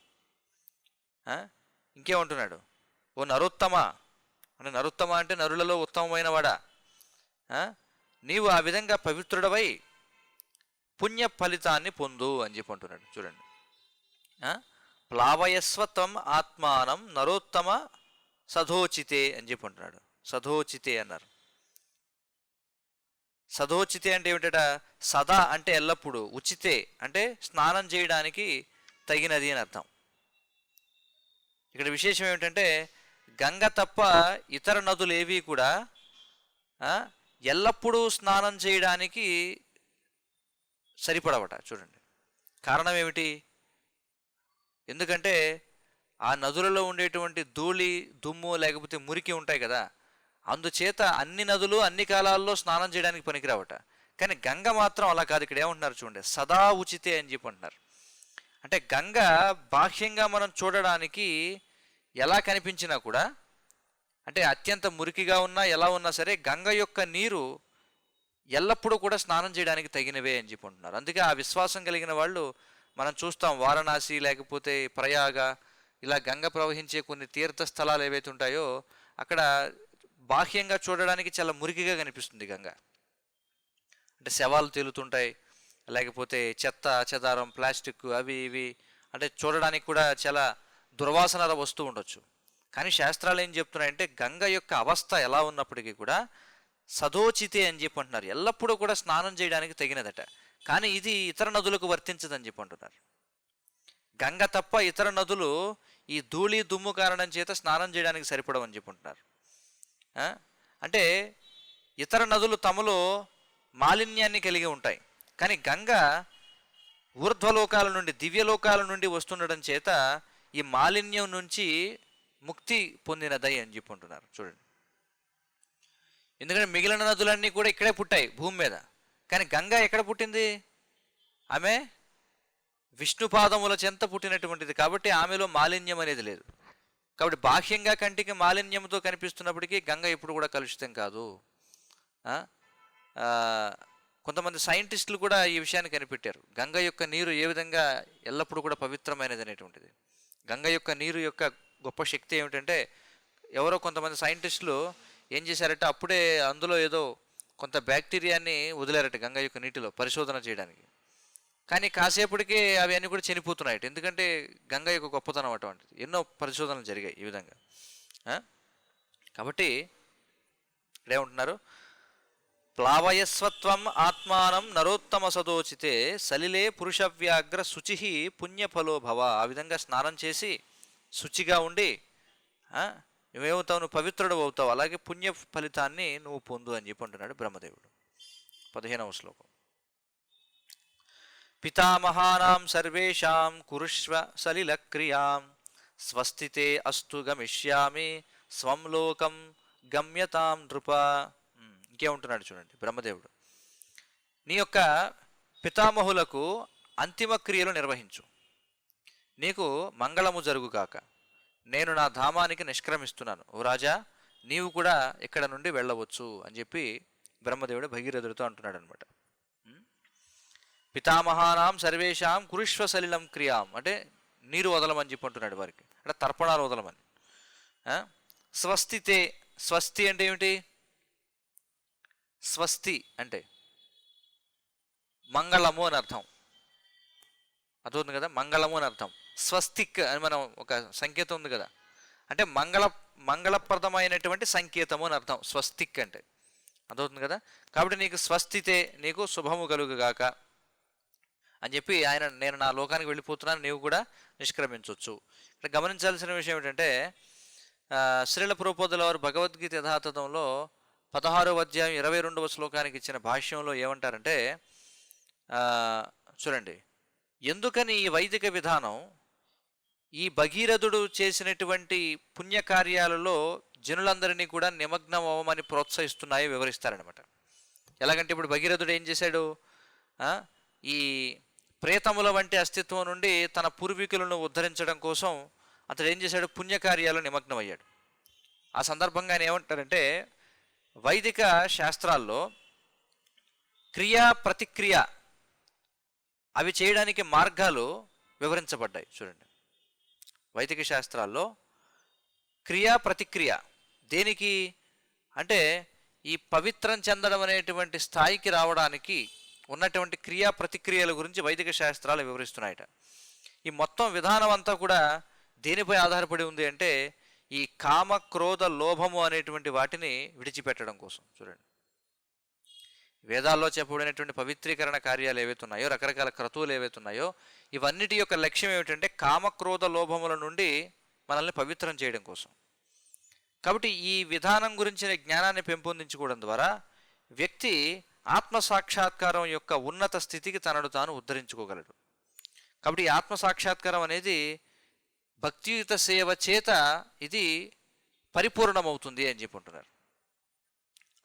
ఇంకేమంటున్నాడు? ఓ నరోత్తమ అంటే, నరోత్తమ అంటే నరులలో ఉత్తమమైన వాడా, నీవు ఆ విధంగా పవిత్రుడవై పుణ్య ఫలితాన్ని పొందు అని చెప్పి అంటున్నాడు. చూడండి, ప్లావయస్వత్వం ఆత్మానం నరోత్తమ సధోచితే అని చెప్పి అంటున్నాడు. సధోచితే అన్నారు. సధోచితే అంటే ఏమిటట? సదా అంటే ఎల్లప్పుడూ, ఉచితే అంటే స్నానం చేయడానికి తగినది అని అర్థం. ఇక్కడ విశేషం ఏమిటంటే గంగ తప్ప ఇతర నదులు ఏవి కూడా ఎల్లప్పుడూ స్నానం చేయడానికి సరిపడవట. చూడండి, కారణం ఏమిటి? ఎందుకంటే ఆ నదులలో ఉండేటువంటి ధూళి, దుమ్ము లేకపోతే మురికి ఉంటాయి కదా, అందుచేత అన్ని నదులు అన్ని కాలాల్లో స్నానం చేయడానికి పనికిరావట. కానీ గంగ మాత్రం అలా కాదు. ఇక్కడ ఏమంటున్నారు చూడండి, సదా ఉచితే అని చెప్పి అంటున్నారు. అంటే గంగ బాహ్యంగా మనం చూడడానికి ఎలా కనిపించినా కూడా, అంటే అత్యంత మురికిగా ఉన్నా ఎలా ఉన్నా సరే, గంగ యొక్క నీరు ఎల్లప్పుడూ కూడా స్నానం చేయడానికి తగినవే అని చెప్పి అంటున్నారు. అందుకే ఆ విశ్వాసం కలిగిన వాళ్ళు మనం చూస్తాం, వారణాసి లేకపోతే ప్రయాగ, ఇలా గంగ ప్రవహించే కొన్ని తీర్థ స్థలాలు ఏవైతే ఉంటాయో అక్కడ బాహ్యంగా చూడడానికి చాలా మురికిగా కనిపిస్తుంది గంగ. అంటే శవాలు తేలుతుంటాయి, లేకపోతే చెత్త చెదారం, ప్లాస్టిక్ అవి ఇవి, అంటే చూడడానికి కూడా చాలా దుర్వాసన వస్తూ ఉండొచ్చు. కానీ శాస్త్రాలు ఏం చెప్తున్నాయంటే గంగ యొక్క అవస్థ ఎలా ఉన్నప్పటికీ కూడా సదోచితే అని చెప్పి అంటున్నారు. ఎల్లప్పుడూ కూడా స్నానం చేయడానికి తగినదట. కానీ ఇది ఇతర నదులకు వర్తించదని చెప్పి అంటున్నారు. గంగ తప్ప ఇతర నదులు ఈ ధూళి దుమ్ము కారణం చేత స్నానం చేయడానికి సరిపడవని చెప్పుకుంటున్నారు. అంటే ఇతర నదులు తమలో మాలిన్యాన్ని కలిగి ఉంటాయి, కానీ గంగ ఊర్ధ్వలోకాల నుండి, దివ్యలోకాల నుండి వస్తుండడం చేత ఈ మాలిన్యం నుంచి ముక్తి పొందినదై అని చెప్పుకుంటున్నారు. చూడండి, ఎందుకంటే మిగిలిన నదులన్నీ కూడా ఇక్కడే పుట్టాయి భూమి మీద, కానీ గంగ ఎక్కడ పుట్టింది? ఆమె విష్ణుపాదముల చెంత పుట్టినటువంటిది కాబట్టి ఆమెలో మాలిన్యం అనేది లేదు. కాబట్టి బాహ్యంగా కంటికి మాలిన్యంతో కనిపిస్తున్నప్పటికీ గంగ ఎప్పుడు కూడా కలుషితం కాదు. కొంతమంది సైంటిస్టులు కూడా ఈ విషయాన్ని కనిపెట్టారు. గంగ యొక్క నీరు ఏ విధంగా ఎల్లప్పుడూ కూడా పవిత్రమైనది అనేటువంటిది. గంగ యొక్క నీరు యొక్క గొప్ప శక్తి ఏమిటంటే, ఎవరో కొంతమంది సైంటిస్టులు ఏం చేశారంటే అప్పుడే అందులో ఏదో కొంత బ్యాక్టీరియాని వదిలారట గంగ యొక్క నీటిలో పరిశోధన చేయడానికి. కానీ కాసేపటికే అవి అన్నీ కూడా చనిపోతున్నాయి. ఎందుకంటే గంగ యొక్క గొప్పతనం అటువంటిది. ఎన్నో పరిశోధనలు జరిగాయి ఈ విధంగా. కాబట్టి ఇక్కడేమంటున్నారు, ప్లావయస్వత్వం ఆత్మానం నరోత్తమ సదోచితే సలిలే పురుషవ్యాగ్ర శుచి పుణ్యఫలో భవ. ఆ విధంగా స్నానం చేసి శుచిగా ఉండి నువ్వేమవుతావు, నువ్వు పవిత్రుడు అవుతావు, అలాగే పుణ్య ఫలితాన్ని నువ్వు పొందు అని చెప్పి అంటున్నాడు బ్రహ్మదేవుడు. 15వ శ్లోకం. పితామహానాం సర్వేషాం కురుష్వ సలిలక్రియాం స్వస్తితే అస్తు గమిష్యామి స్వం లోకం గమ్యతాం నృప. ఇంకేముంటున్నాడు చూడండి బ్రహ్మదేవుడు. నీ యొక్క పితామహులకు అంతిమ క్రియలు నిర్వహించు, నీకు మంగళము జరుగుగాక. నేను నా ధామానికి నిష్క్రమిస్తున్నాను, ఓ రాజా నీవు కూడా ఇక్కడ నుండి వెళ్ళవచ్చు అని చెప్పి బ్రహ్మదేవుడు భగీరథుడితో అంటున్నాడు అనమాట. పితామహానాం సర్వేషాం కురుష్వ సలిలం క్రియాం అంటే నీరు వదలమని చెప్పి అంటున్నాడు వారికి, అంటే తర్పణాలు వదలమని. స్వస్తితే, స్వస్తి అంటే ఏమిటి? స్వస్తి అంటే మంగళము అని అర్థం, అర్థమవుతుంది కదా, మంగళము అని అర్థం. స్వస్తిక్ అని మనం ఒక సంకేతం ఉంది కదా, అంటే మంగళప్రదమైనటువంటి సంకేతము అని అర్థం స్వస్తిక్ అంటే, అర్థమవుతుంది కదా. కాబట్టి నీకు స్వస్తితే, నీకు శుభము కలుగుగాక అని చెప్పి ఆయన, నేను నా లోకానికి వెళ్ళిపోతున్నాను, నీవు కూడా నిష్క్రమించవచ్చు. ఇక్కడ గమనించాల్సిన విషయం ఏంటంటే శ్రీల ప్రభుపాదుల వారు భగవద్గీత యథాతథంలో 16వ అధ్యాయం 22వ శ్లోకానికి ఇచ్చిన భాష్యంలో ఏమంటారంటే, చూడండి, ఎందుకని ఈ వైదిక విధానం ఈ భగీరథుడు చేసినటువంటి పుణ్యకార్యాలలో జనులందరినీ కూడా నిమగ్నం అవ్వమని ప్రోత్సహిస్తున్నాయో వివరిస్తారనమాట. ఎలాగంటే ఇప్పుడు భగీరథుడు ఏం చేశాడు, ఈ ప్రేతముల వంటి అస్తిత్వం నుండి తన పూర్వీకులను ఉద్ధరించడం కోసం అతడు ఏం చేశాడు, పుణ్యకార్యాలు నిమగ్నం అయ్యాడు. ఆ సందర్భంగా ఆయన ఏమంటారంటే, వైదిక శాస్త్రాల్లో క్రియా ప్రతిక్రియ అవి చేయడానికి మార్గాలు వివరించబడ్డాయి. చూడండి, వైదిక శాస్త్రాల్లో క్రియా ప్రతిక్రియ దేనికి అంటే ఈ పవిత్రం చెందడం అనేటువంటి స్థాయికి రావడానికి ఉన్నటువంటి క్రియా ప్రతిక్రియల గురించి వైదిక శాస్త్రాలు వివరిస్తున్నాయట. ఈ మొత్తం విధానం అంతా కూడా దేనిపై ఆధారపడి ఉంది అంటే ఈ కామ క్రోధ లోభము అనేటువంటి వాటిని విడిచిపెట్టడం కోసం. చూడండి, వేదాల్లో చెప్పబడినటువంటి పవిత్రీకరణ కార్యాలు ఏవైతే ఉన్నాయో, రకరకాల క్రతువులు ఏవైతే ఉన్నాయో, ఇవన్నిటి యొక్క లక్ష్యం ఏమిటంటే కామక్రోధ లోభముల నుండి మనల్ని పవిత్రం చేయడం కోసం. కాబట్టి ఈ విధానం గురించిన జ్ఞానాన్ని పెంపొందించుకోవడం ద్వారా వ్యక్తి ఆత్మసాక్షాత్కారం యొక్క ఉన్నత స్థితికి తనను తాను ఉద్ధరించుకోగలడు. కాబట్టి ఈ ఆత్మసాక్షాత్కారం అనేది భక్తియుత సేవ చేత ఇది పరిపూర్ణమవుతుంది అని చెప్పుకుంటున్నారు.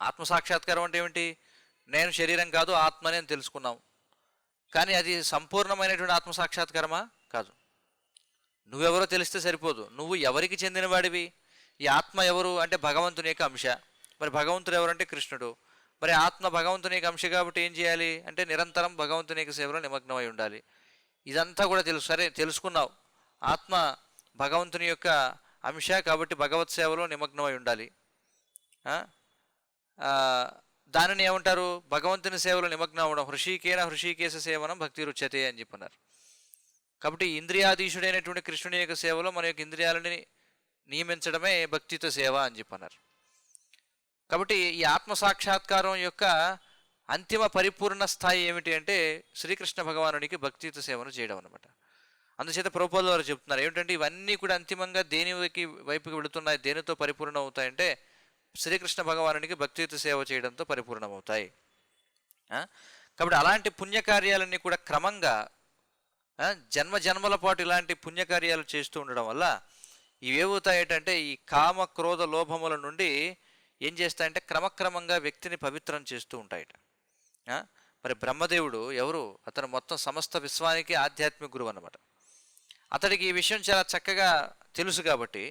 ఆత్మసాక్షాత్కారం అంటే ఏమిటి? నేను శరీరం కాదు ఆత్మని అని తెలుసుకున్నాం, కానీ అది సంపూర్ణమైనటువంటి ఆత్మసాక్షాత్కారమా? కాదు. నువ్వెవరో తెలిస్తే సరిపోదు, నువ్వు ఎవరికి చెందినవాడివి, ఈ ఆత్మ ఎవరు అంటే భగవంతుని యొక్క అంశ. మరి భగవంతుడు ఎవరంటే కృష్ణుడు. మరి ఆత్మ భగవంతుని యొక్క అంశ కాబట్టి ఏం చేయాలి అంటే నిరంతరం భగవంతుని యొక్క సేవలో నిమగ్నమై ఉండాలి. ఇదంతా కూడా తెలుసు, సరే తెలుసుకున్నావు, ఆత్మ భగవంతుని యొక్క అంశ కాబట్టి భగవత్ సేవలో నిమగ్నమై ఉండాలి. దానిని ఏమంటారు? భగవంతుని సేవలో నిమగ్నం అవ్వడం. హృషికేశ సేవనం భక్తి రుచ్యతే అని చెప్పన్నారు. కాబట్టి ఇంద్రియాధీశుడైనటువంటి కృష్ణుని యొక్క సేవలో మన యొక్క ఇంద్రియాలని నియమించడమే భక్తితో సేవ అని చెప్పన్నారు. కాబట్టి ఈ ఆత్మసాక్షాత్కారం యొక్క అంతిమ పరిపూర్ణ స్థాయి ఏమిటి అంటే శ్రీకృష్ణ భగవానుడికి భక్తితో సేవను చేయడం అనమాట. అందుచేత ప్రభుపాదుల వారు చెప్తున్నారు ఏమిటంటే ఇవన్నీ కూడా అంతిమంగా దేని వైపుకి వెళుతున్నాయి, దేనితో పరిపూర్ణం అవుతాయంటే శ్రీకృష్ణ భగవానునికి భక్తియుత సేవ చేయడంతో పరిపూర్ణమవుతాయి. కాబట్టి అలాంటి పుణ్యకార్యాలన్నీ కూడా క్రమంగా జన్మ జన్మల పాటు ఇలాంటి పుణ్యకార్యాలు చేస్తూ ఉండడం వల్ల ఇవేమవుతాయేటంటే ఈ కామ క్రోధ లోభముల నుండి ఏం చేస్తాయంటే క్రమక్రమంగా వ్యక్తిని పవిత్రం చేస్తూ ఉంటాయట. మరి బ్రహ్మదేవుడు ఎవరు? అతను మొత్తం సమస్త విశ్వానికి ఆధ్యాత్మిక గురువు అన్నమాట. అతడికి ఈ విషయం చాలా చక్కగా తెలుసు కాబట్టి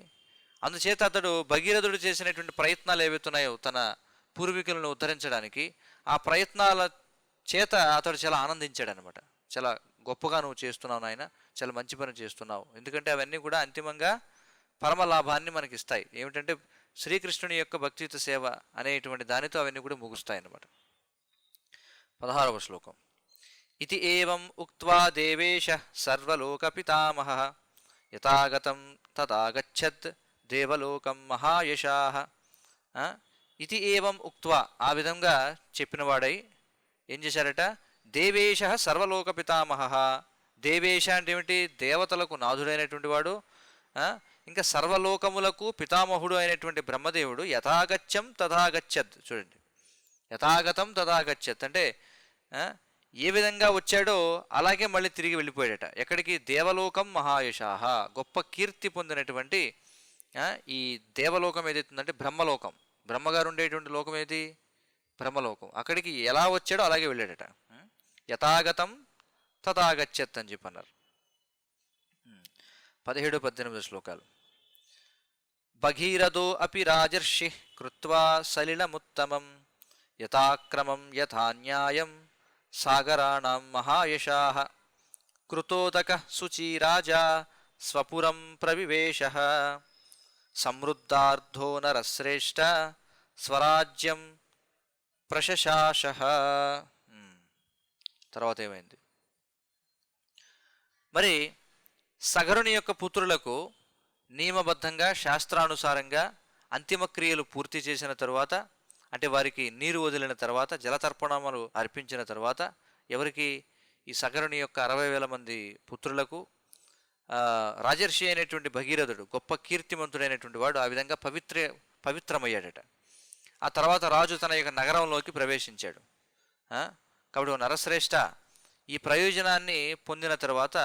అందుచేత అతడు భగీరథుడు చేసినటువంటి ప్రయత్నాలు ఏవైతున్నాయో తన పూర్వీకులను ఉద్ధరించడానికి, ఆ ప్రయత్నాల చేత అతడు చాలా ఆనందించాడు అనమాట. చాలా గొప్పగా నువ్వు చేస్తున్నావు నాయన, చాలా మంచి పని చేస్తున్నావు, ఎందుకంటే అవన్నీ కూడా అంతిమంగా పరమ లాభాన్ని మనకి ఇస్తాయి. ఏమిటంటే శ్రీకృష్ణుని యొక్క భక్తియుత సేవ అనేటువంటి దానితో అవన్నీ కూడా ముగుస్తాయి అన్నమాట. 16వ శ్లోకం. ఇతి ఏవం ఉక్త్వా దేవేశ సర్వలోక పితామహ యథాగతం తథాగచ్చత్ దేవలోకం మహాయశాః. ఇది ఏవం ఉక్త్వా, ఆ విధంగా చెప్పినవాడై ఏం చేశారట, దేవేశ సర్వలోక పితామహ, దేవేశ అంటే ఏమిటి, దేవతలకు నాథుడైనటువంటి వాడు, ఇంకా సర్వలోకములకు పితామహుడు అయినటువంటి బ్రహ్మదేవుడు యథాగత్యం తథాగచ్చత్, చూడండి, యథాగతం తథాగచ్చత్ అంటే ఏ విధంగా వచ్చాడో అలాగే మళ్ళీ తిరిగి వెళ్ళిపోయాడట. ఎక్కడికి, దేవలోకం మహాయశాహ, గొప్ప కీర్తి పొందినటువంటి ఈ దేవలోకం ఏదైతుందంటే బ్రహ్మలోకం, బ్రహ్మగారు ఉండేటువంటి లోకం ఏది, బ్రహ్మలోకం, అక్కడికి ఎలా వచ్చాడో అలాగే వెళ్ళాడట. యథాగతం తథాగచ్చత్ అని చెప్పన్నారు. 17-18 శ్లోకాలు. భగీరథో అపి రాజర్షి కృత్వా సలిలముత్తమం యథాక్రమం యథా న్యాయం సాగరాణం మహాయశాః కృతోదకః శుచిరాజా స్వపురం ప్రవివేశః సమృద్ధార్థో నరశ్రేష్ఠ స్వరాజ్యం ప్రశశాశః. తర్వాత ఏమైంది మరి, సగరుని యొక్క పుత్రులకు నియమబద్ధంగా శాస్త్రానుసారంగా అంతిమ క్రియలు పూర్తి చేసిన తరువాత, అంటే వారికి నీరు వదిలిన తర్వాత, జలతర్పణములు అర్పించిన తర్వాత, ఎవరికి, ఈ సగరుని యొక్క 60,000 మంది పుత్రులకు రాజర్షి అయినటువంటి భగీరథుడు, గొప్ప కీర్తిమంతుడైనటువంటి వాడు, ఆ విధంగా పవిత్రమయ్యాడట. ఆ తర్వాత రాజు తన యొక్క నగరంలోకి ప్రవేశించాడు. కాబట్టి నరశ్రేష్ఠ ఈ ప్రయోజనాన్ని పొందిన తర్వాత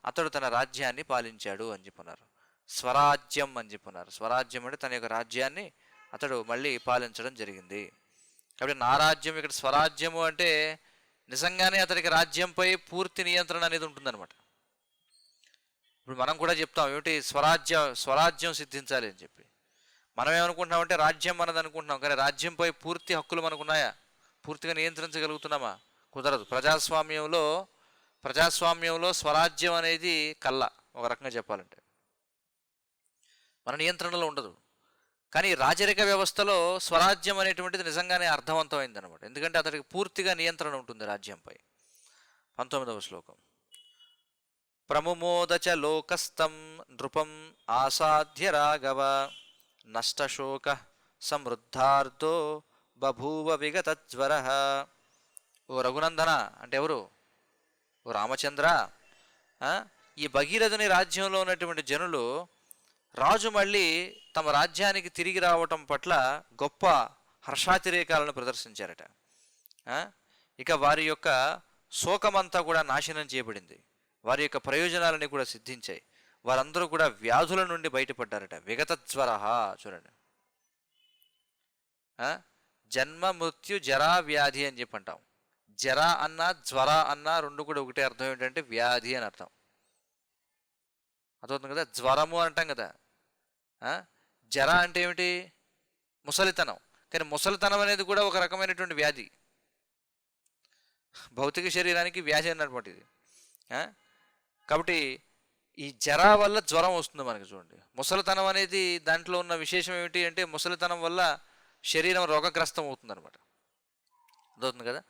అతడు తన రాజ్యాన్ని పాలించాడు అని చెప్పన్నారు. స్వరాజ్యం అని చెప్పన్నారు. స్వరాజ్యం అంటే తన యొక్క రాజ్యాన్ని అతడు మళ్ళీ పాలించడం జరిగింది. కాబట్టి నా రాజ్యం, ఇక్కడ స్వరాజ్యము అంటే నిజంగానే అతడికి రాజ్యంపై పూర్తి నియంత్రణ అనేది ఉంటుందన్నమాట. ఇప్పుడు మనం కూడా చెప్తాం ఏమిటి, స్వరాజ్యం సిద్ధించాలి అని చెప్పి. మనం ఏమనుకుంటున్నామంటే రాజ్యం మనది అనుకుంటున్నాం, కానీ రాజ్యంపై పూర్తి హక్కులు మనకున్నాయా, పూర్తిగా నియంత్రించగలుగుతున్నామా? కుదరదు. ప్రజాస్వామ్యంలో స్వరాజ్యం అనేది కళ్ళ, ఒక రకంగా చెప్పాలంటే మన నియంత్రణలో ఉండదు. కానీ రాజరిక వ్యవస్థలో స్వరాజ్యం అనేటువంటిది నిజంగానే అర్థవంతమైంది అనమాట. ఎందుకంటే అతడికి పూర్తిగా నియంత్రణ ఉంటుంది రాజ్యంపై. 19వ శ్లోకం. ప్రముమోదచ లోకస్థం నృపం ఆసాధ్య రాఘవ నష్టశోక సమృద్ధార్థో బభూవ విగతజ్వర. ఓ రఘునందన అంటే ఎవరు, ఓ రామచంద్ర, ఈ భగీరథుని రాజ్యంలో ఉన్నటువంటి జనులు రాజు మళ్ళీ తమ రాజ్యానికి తిరిగి రావటం పట్ల గొప్ప హర్షాతిరేకాలను ప్రదర్శించారట. ఇక వారి యొక్క శోకమంతా కూడా నాశనం చేయబడింది, వారి యొక్క ప్రయోజనాలని కూడా సిద్ధించాయి. వారందరూ కూడా వ్యాధుల నుండి బయటపడ్డారట. విగతజ్వర, చూడండి, జన్మ మృత్యు జరా వ్యాధి అని చెప్పి అంటాం. జర అన్నా జ్వర అన్నా రెండు కూడా ఒకటే అర్థం, ఏంటంటే వ్యాధి అని అర్థం. అర్థమవుతుంది కదా. జ్వరము అంటాం కదా, జర అంటే ఏమిటి, ముసలితనం. కానీ ముసలితనం అనేది కూడా ఒక రకమైనటువంటి వ్యాధి, భౌతిక శరీరానికి వ్యాధి అన్నటువంటి ఇది. కాబట్టి ఈ జరా వల్ల జ్వరం వస్తుంది మనకి. చూడండి, ముసలితనం అనేది దాంట్లో ఉన్న విశేషం ఏమిటి అంటే, ముసలితనం వల్ల శరీరం రోగగ్రస్తం అవుతుంది అనమాట. అర్థమవుతుంది కదా.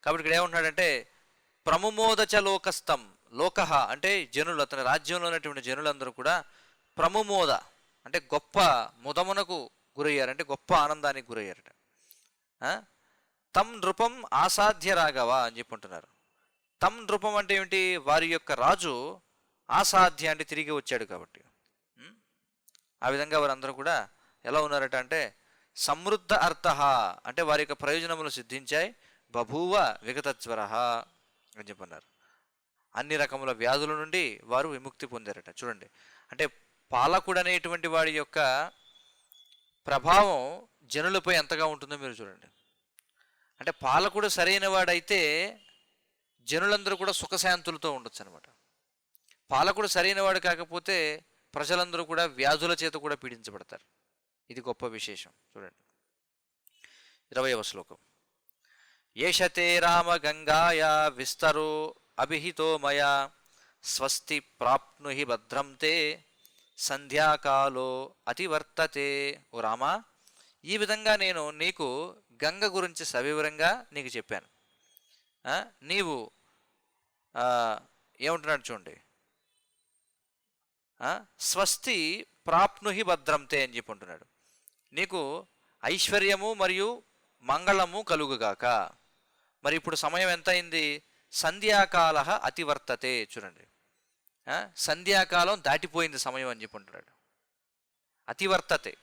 కాబట్టి ఇక్కడ ఏమంటున్నాడంటే, ప్రముమోదచ లోకస్థం, లోకహ అంటే జనులు, అతని రాజ్యంలో ఉన్నటువంటి జనులందరూ కూడా ప్రముమోద అంటే గొప్ప ముదమునకు గురయ్యారు, అంటే గొప్ప ఆనందానికి గురయ్యారట. తం నృపం ఆసాధ్య రాఘవ అని చెప్పుంటున్నారు. తం నృపం అంటే ఏమిటి, వారి యొక్క రాజు ఆసాధ్య అంటే తిరిగి వచ్చాడు కాబట్టి. ఆ విధంగా వారందరూ కూడా ఎలా ఉన్నారట అంటే, సమృద్ధ అర్థ అంటే వారి యొక్క ప్రయోజనములు సిద్ధించాయి, బభూవ విగతజ్వర అని చెప్పన్నారు. అన్ని రకముల వ్యాధుల నుండి వారు విముక్తి పొందారట. చూడండి, అంటే పాలకుడు అనేటువంటి వాడి యొక్క ప్రభావం జనులపై ఎంతగా ఉంటుందో మీరు చూడండి. అంటే పాలకుడు సరైన వాడైతే జనులందరూ కూడా సుఖశాంతులతో ఉండొచ్చు అనమాట. పాలకుడు సరైన వాడు కాకపోతే ప్రజలందరూ కూడా వ్యాధుల చేత కూడా పీడించబడతారు. ఇది గొప్ప విశేషం. చూడండి, 20వ శ్లోకం. ఏషతే రామ గంగాయా విస్తరో అభిహితో మయా స్వస్తి ప్రాప్నుహి భద్రం తే సంధ్యాకాలో అతివర్తతే. ఓ రామా, ఈ విధంగా నేను నీకు గంగ గురించి సవివరంగా నీకు చెప్పాను. నీవు ఏమంటున్నాడు చూడండి, స్వస్తి ప్రాప్నుహి భద్రం తే అని చెప్పి అంటున్నాడు. నీకు ఐశ్వర్యము మరియు మంగళము కలుగుగాక. మరి ఇప్పుడు సమయం ఎంత అయింది? సంధ్యాకాల అతివర్తతే. చూడండి, సంధ్యాకాలం దాటిపోయింది సమయం అని చెప్పి అంటున్నాడు. అతివర్తతే,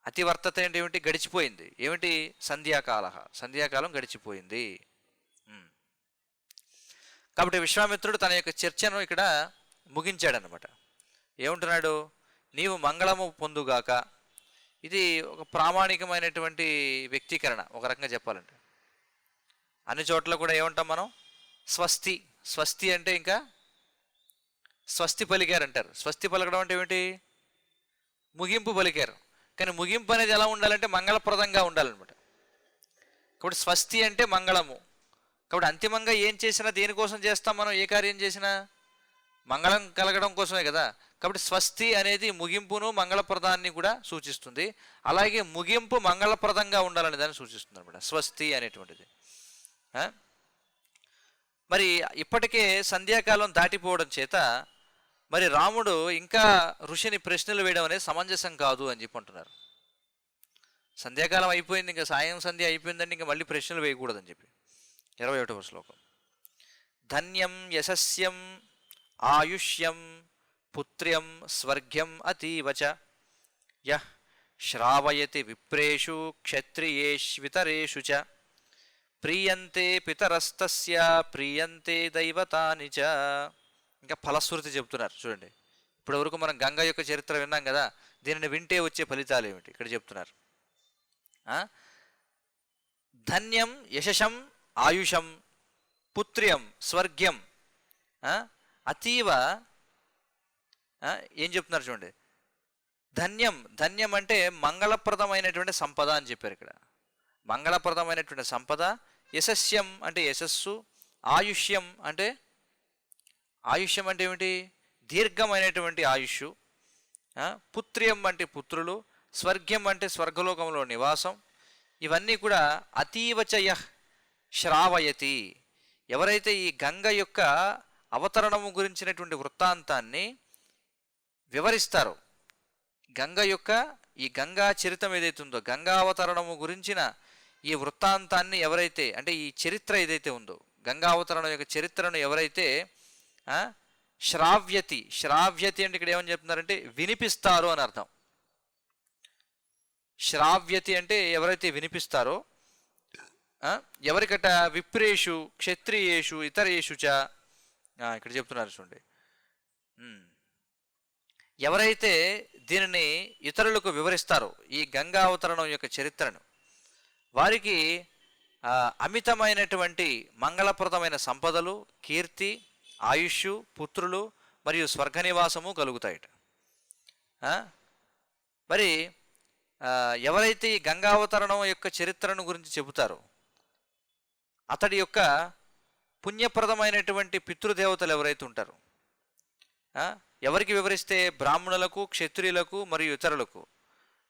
అతివర్తతే అంటే ఏమిటి? గడిచిపోయింది. ఏమిటి? సంధ్యాకాల, సంధ్యాకాలం గడిచిపోయింది. కాబట్టి విశ్వామిత్రుడు తన యొక్క చర్చను ఇక్కడ ముగించాడనమాట. ఏమంటున్నాడు? నీవు మంగళము పొందుగాక. ఇది ఒక ప్రామాణికమైనటువంటి వ్యక్తీకరణ. ఒక రకంగా చెప్పాలంటే అన్ని చోట్ల కూడా ఏమంటాం మనం? స్వస్తి. స్వస్తి అంటే ఇంకా స్వస్తి పలికారు అంటారు. స్వస్తి పలకడం అంటే ఏమిటి? ముగింపు పలికారు. కానీ ముగింపు అనేది ఎలా ఉండాలంటే మంగళప్రదంగా ఉండాలన్నమాట. కాబట్టి స్వస్తి అంటే మంగళము. కాబట్టి అంతిమంగా ఏం చేసినా దేనికోసం చేస్తాం మనం? ఏ కార్యం చేసినా మంగళం కలగడం కోసమే కదా. కాబట్టి స్వస్తి అనేది ముగింపును మంగళప్రదాన్ని కూడా సూచిస్తుంది. అలాగే ముగింపు మంగళప్రదంగా ఉండాలనే దాన్ని సూచిస్తుంది అనమాట స్వస్తి అనేటువంటిది. మరి ఇప్పటికే సంధ్యాకాలం దాటిపోవడం చేత మరి రాముడు ఇంకా ఋషిని ప్రశ్నలు వేయడం అనేది సమంజసం కాదు అని చెప్పి అంటున్నారు. సంధ్యాకాలం అయిపోయింది, ఇంకా సాయం సంధ్య అయిపోయిందండి, ఇంకా మళ్ళీ ప్రశ్నలు వేయకూడదని చెప్పి 21వ శ్లోకం. ధన్యం యశస్యం ఆయుష్యం పుత్ర్యం స్వర్గ్యం అతీవచ యః శ్రావయతి విప్రేషు క్షత్రియేష్వితరేషు చ ప్రీయంతే పితరస్తస్య ప్రీయంతే దైవతాని చ. ఇంకా ఫలశ్రుతి చెప్తున్నారు చూడండి. ఇప్పటివరకు మనం గంగ యొక్క చరిత్ర విన్నాం కదా, దీనిని వింటే వచ్చే ఫలితాలు ఏమిటి ఇక్కడ చెప్తున్నారు. ధన్యం యశసం ఆయుషం పుత్ర్యం స్వర్గ్యం అతీవ. ఏం చెప్తున్నారు చూడండి. ధన్యం, ధన్యం అంటే మంగళప్రదమైనటువంటి సంపద అని చెప్పారు ఇక్కడ. మంగళప్రదమైనటువంటి సంపద. యశస్యం అంటే యశస్సు. ఆయుష్యం అంటే ఆయుష్యం అంటే ఏమిటి? దీర్ఘమైనటువంటి ఆయుష్. పుత్ర్యం అంటే పుత్రులు. స్వర్గ్యం అంటే స్వర్గలోకంలో నివాసం. ఇవన్నీ కూడా అతీవచయ శ్రావయతి. ఎవరైతే ఈ గంగ యొక్క అవతరణము గురించినటువంటి వృత్తాంతాన్ని వివరిస్తారో, గంగ యొక్క ఈ గంగా చరిత్రం ఏదైతే ఉందో, గంగా అవతరణము గురించిన ఈ వృత్తాంతాన్ని ఎవరైతే, అంటే ఈ చరిత్ర ఏదైతే ఉందో, గంగా అవతరణం యొక్క చరిత్రను ఎవరైతే శ్రావ్యతి, శ్రావ్యతి అంటే ఇక్కడ ఏమని చెప్తున్నారంటే వినిపిస్తారు అని అర్థం. శ్రావ్యతి అంటే ఎవరైతే వినిపిస్తారో, ఎవరికట? విప్రేషు క్షత్రియేషు ఇతరేషు చ. ఇక్కడ చెప్తున్నారు చూడండి. ఎవరైతే దీనిని ఇతరులకు వివరిస్తారో, ఈ గంగా అవతరణం యొక్క చరిత్రను, వారికి అమితమైనటువంటి మంగళప్రదమైన సంపదలు, కీర్తి, ఆయుష్, పుత్రులు మరియు స్వర్గనివాసము కలుగుతాయట. మరి ఎవరైతే ఈ గంగావతరణం యొక్క చరిత్రను గురించి చెబుతారో, అతడి యొక్క పుణ్యప్రదమైనటువంటి పితృదేవతలు ఎవరైతే ఉంటారో, ఎవరికి వివరిస్తే? బ్రాహ్మణులకు, క్షత్రియులకు మరియు ఇతరులకు.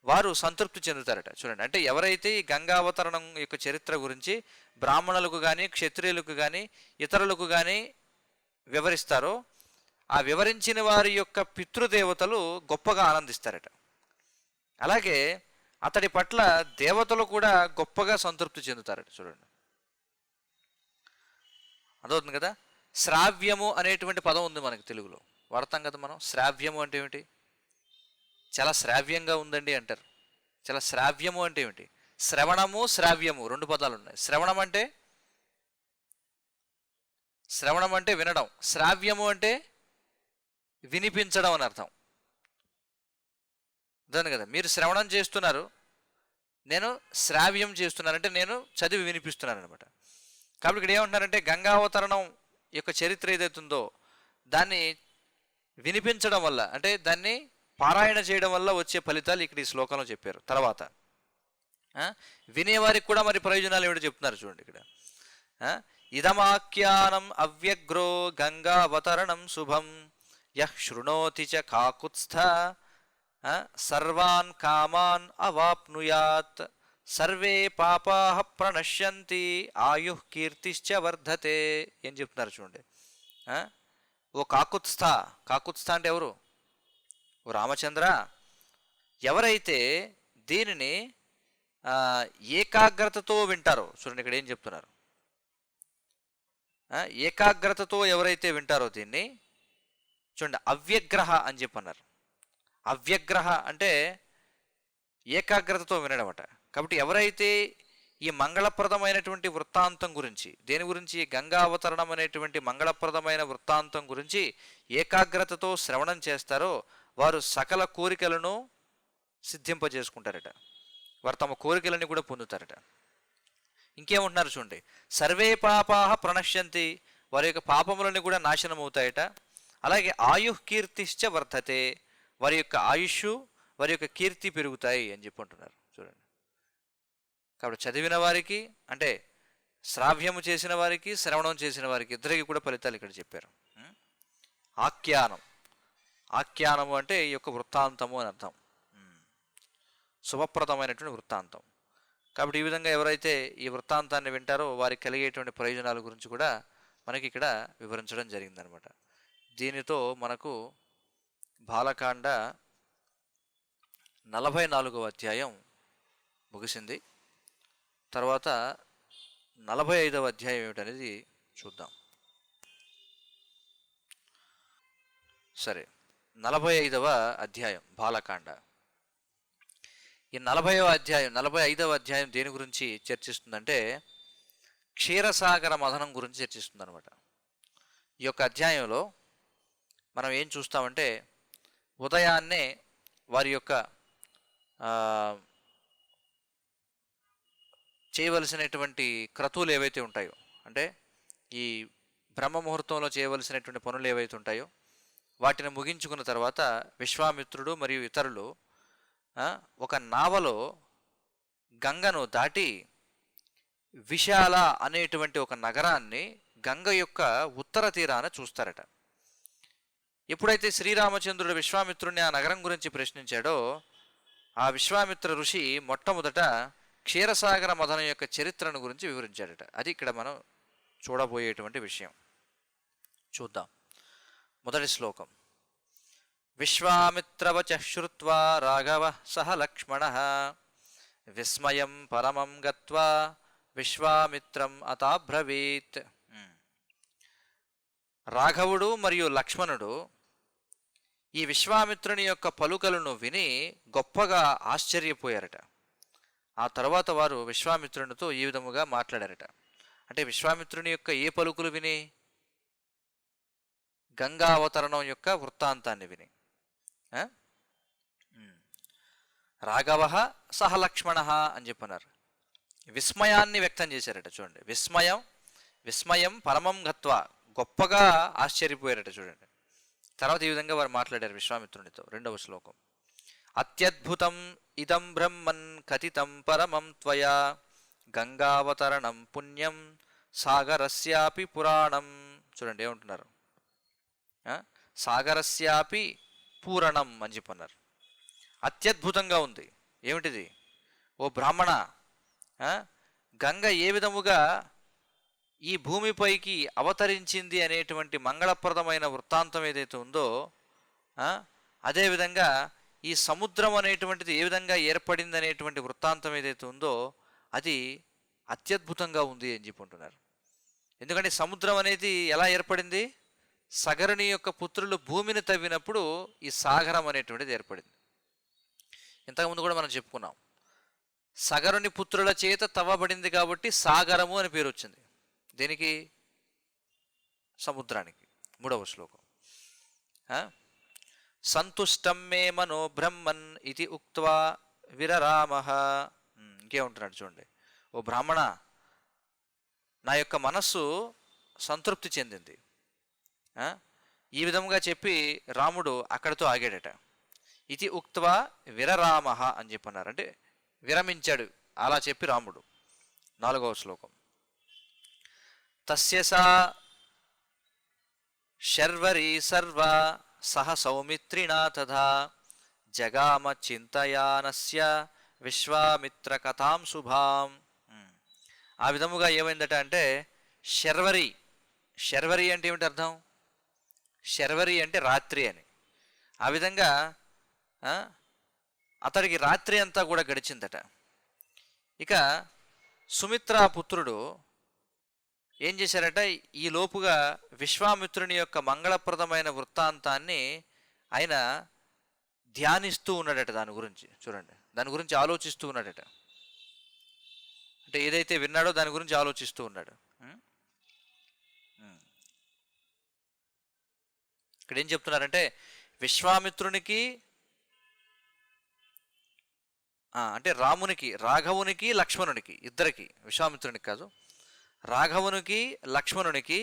వారు సంతృప్తి చెందుతారట. చూడండి, అంటే ఎవరైతే ఈ గంగావతరణం యొక్క చరిత్ర గురించి బ్రాహ్మణులకు కానీ, క్షత్రియులకు కానీ, ఇతరులకు కానీ వివరిస్తారో, ఆ వివరించిన వారి యొక్క పితృదేవతలు గొప్పగా ఆనందిస్తారట. అలాగే అతడి పట్ల దేవతలు కూడా గొప్పగా సంతృప్తి చెందుతారట. చూడండి, అదవుతుంది కదా. శ్రావ్యము అనేటువంటి పదం ఉంది మనకి తెలుగులో, వాడతాం కదా మనం. శ్రావ్యము అంటే ఏమిటి? చాలా శ్రావ్యంగా ఉందండి అంటారు. చాలా శ్రావ్యము అంటే ఏమిటి? శ్రవణము, శ్రావ్యము రెండు పదాలు ఉన్నాయి. శ్రవణం అంటే వినడం, శ్రావ్యము అంటే వినిపించడం అని అర్థం. అదే కదా, మీరు శ్రవణం చేస్తున్నారు, నేను శ్రావ్యం చేస్తున్నాను, అంటే నేను చదివి వినిపిస్తున్నాను అనమాట. కాబట్టి ఇక్కడ ఏమంటున్నారంటే గంగావతరణం యొక్క చరిత్ర ఏదైతుందో దాన్ని వినిపించడం వల్ల, అంటే దాన్ని పారాయణ చేయడం వల్ల వచ్చే ఫలితాలు ఇక్కడ ఈ శ్లోకంలో చెప్పారు. తర్వాత వినేవారికి కూడా మరి ప్రయోజనాలు ఏమిటో చెప్తున్నారు చూడండి ఇక్కడ. ఇదమాఖ్యానం అవ్యగ్రో గంగావతరణం శుభం యః శృణోతి చ కాకుత్స్థ సర్వాన్ కామాన్ అవాప్నుయాత్ సర్వే పాపాః ప్రణశ్యంతి ఆయుః కీర్తిశ్చ వర్ధతే. ఏం చెప్తున్నారు చూడండి. ఓ కాకుత్స్థ, కాకుత్స్థ అంటే ఎవరు? ఓ రామచంద్ర, ఎవరైతే దీనిని ఆ, ఏకాగ్రతతో వింటారో చూడండి ఇక్కడ ఏం చెప్తున్నారు. ఏకాగ్రతతో ఎవరైతే వింటారో దీన్ని చూడండి అవ్యగ్రహ అని చెప్పన్నారు. అవ్యగ్రహ అంటే ఏకాగ్రతతో వినడమట. కాబట్టి ఎవరైతే ఈ మంగళప్రదమైనటువంటి వృత్తాంతం గురించి, దేని గురించి, గంగావతరణం అనేటువంటి మంగళప్రదమైన వృత్తాంతం గురించి ఏకాగ్రతతో శ్రవణం చేస్తారో వారు సకల కోరికలను సిద్ధింపజేసుకుంటారట. వారు తమ కోరికలని కూడా పొందుతారట. ఇంకేమంటున్నారు చూడండి, సర్వే పాపాహ ప్రణశ్యంతి, వారి యొక్క పాపములని కూడా నాశనం అవుతాయట. అలాగే ఆయుః కీర్తిశ్చ వర్ధతే, వారి యొక్క ఆయుష్ వారి యొక్క కీర్తి పెరుగుతాయి అని చెప్పి అంటున్నారు. చూడండి, కాబట్టి చదివిన వారికి అంటే శ్రావ్యము చేసిన వారికి, శ్రవణం చేసిన వారికి ఇద్దరికి కూడా ఫలితాలు ఇక్కడ చెప్పారు. ఆఖ్యానం, ఆఖ్యానము అంటే ఈ యొక్క వృత్తాంతము అని అర్థం, శుభప్రదమైనటువంటి వృత్తాంతం. కాబట్టి ఈ విధంగా ఎవరైతే ఈ వృత్తాంతాన్ని వింటారో వారికి కలిగేటువంటి ప్రయోజనాల గురించి కూడా మనకి ఇక్కడ వివరించడం జరిగిందనమాట. దీనితో మనకు బాలకాండ 44వ అధ్యాయం ముగిసింది. తర్వాత 45వ అధ్యాయం ఏమిటనేది చూద్దాం. సరే, 45వ అధ్యాయం బాలకాండ. ఈ 45వ అధ్యాయం దేని గురించి చర్చిస్తుందంటే క్షీరసాగర మథనం గురించి చర్చిస్తుంది అనమాట. ఈ యొక్క అధ్యాయంలో మనం ఏం చూస్తామంటే ఉదయాన్నే వారి యొక్క చేయవలసినటువంటి క్రతువులు ఏవైతే ఉంటాయో, అంటే ఈ బ్రహ్మ ముహూర్తంలో చేయవలసినటువంటి పనులు ఏవైతే ఉంటాయో వాటిని ముగించుకున్న తర్వాత విశ్వామిత్రుడు మరియు ఇతరులు ఒక నావలో గంగను దాటి విశాల అనేటువంటి ఒక నగరాన్ని గంగ యొక్క ఉత్తర తీరాన చూస్తారట. ఎప్పుడైతే శ్రీరామచంద్రుడు విశ్వామిత్రుడిని ఆ నగరం గురించి ప్రశ్నించాడో ఆ విశ్వామిత్ర ఋషి మొట్టమొదట క్షీరసాగర మథనం యొక్క చరిత్రను గురించి వివరించాడట. అది ఇక్కడ మనం చూడబోయేటువంటి విషయం. చూద్దాం. మొదటి శ్లోకం. విశ్వామిత్రవచ శ్రుత్వా రాఘవ సహ లక్ష్మణ విస్మయం పరమం గత్వా విశ్వామిత్రం అతాబ్రవీత్. రాఘవుడు మరియు లక్ష్మణుడు ఈ విశ్వామిత్రుని యొక్క పలుకలను విని గొప్పగా ఆశ్చర్యపోయారట. ఆ తర్వాత వారు విశ్వామిత్రునితో ఈ విధముగా మాట్లాడారట. అంటే విశ్వామిత్రుని యొక్క ఏ పలుకులు విని? గంగా అవతరణం యొక్క వృత్తాంతాన్ని విని. రాఘవ సహ లక్ష్మణ అని చెప్పన్నారు. విస్మయాన్ని వ్యక్తం చేశారట. చూడండి, విస్మయం పరమం గత్వ, గొప్పగా ఆశ్చర్యపోయారట. చూడండి, తర్వాత ఈ విధంగా వారు మాట్లాడారు విశ్వామిత్రునితో. 2వ శ్లోకం. అత్యద్భుతం ఇదం బ్రహ్మన్ కథితం పరమం త్వయా గంగావతరణం పుణ్యం సాగరస్యాపి పురాణం. చూడండి ఏమంటున్నారు, సాగరస్యాపి పూరణం అని చెప్పన్నారు. అత్యద్భుతంగా ఉంది. ఏమిటిది? ఓ బ్రాహ్మణ, గంగ ఏ విధముగా ఈ భూమిపైకి అవతరించింది అనేటువంటి మంగళప్రదమైన వృత్తాంతం ఏదైతే ఉందో, అదేవిధంగా ఈ సముద్రం అనేటువంటిది ఏ విధంగా ఏర్పడింది అనేటువంటి వృత్తాంతం ఏదైతే ఉందో అది అత్యద్భుతంగా ఉంది అని చెప్పుకుంటున్నారు. ఎందుకంటే సముద్రం అనేది ఎలా ఏర్పడింది? సగరుని యొక్క పుత్రులు భూమిని తవ్వినప్పుడు ఈ సాగరం అనేటువంటిది ఏర్పడింది. ఇంతకుముందు కూడా మనం చెప్పుకున్నాం, సగరుని పుత్రుల చేత తవ్వబడింది కాబట్టి సాగరము అని పేరు వచ్చింది. దేనికి? సముద్రానికి. 3వ శ్లోకం. సంతుష్టం మే మనో బ్రహ్మన్ ఇది ఉక్త్వా విరరామః. ఇంకేముంటున్నాడు చూడండి, ఓ బ్రాహ్మణ, నా యొక్క మనస్సు సంతృప్తి చెందింది. ఈ విధంగా చెప్పి రాముడు అక్కడితో ఆగాడట. ఇది ఉక్త్వా విరరామః అని చెప్పన్నారు, అంటే విరమించాడు. అలా చెప్పి రాముడు. 4వ శ్లోకం. తస్య సా శర్వరీ సర్వ సహ సౌమిత్రిణా తథా జగామ చింతయానస్య విశ్వామిత్ర కథాం శుభాం. ఆ విధముగా ఏమైందట అంటే శర్వరి అంటే ఏమిటి అర్థం? శర్వరి అంటే రాత్రి అని. ఆ విధంగా అతడికి రాత్రి అంతా కూడా గడిచిందట. ఇక సుమిత్రా పుత్రుడు ఏం చేశారట, ఈ లోపుగా విశ్వామిత్రుని యొక్క మంగళప్రదమైన వృత్తాంతాన్ని ఆయన ధ్యానిస్తూ ఉన్నాడట. దాని గురించి చూడండి, దాని గురించి ఆలోచిస్తూ ఉన్నాడట. అంటే ఏదైతే విన్నాడో దాని గురించి ఆలోచిస్తూ ఉన్నాడు. ఇక్కడ ఏం చెప్తున్నారంటే విశ్వామిత్రునికి అంటే రామునికి, రాఘవునికి, లక్ష్మణునికి, ఇద్దరికి, విశ్వామిత్రునికి కాదు, రాఘవునికి లక్ష్మణునికి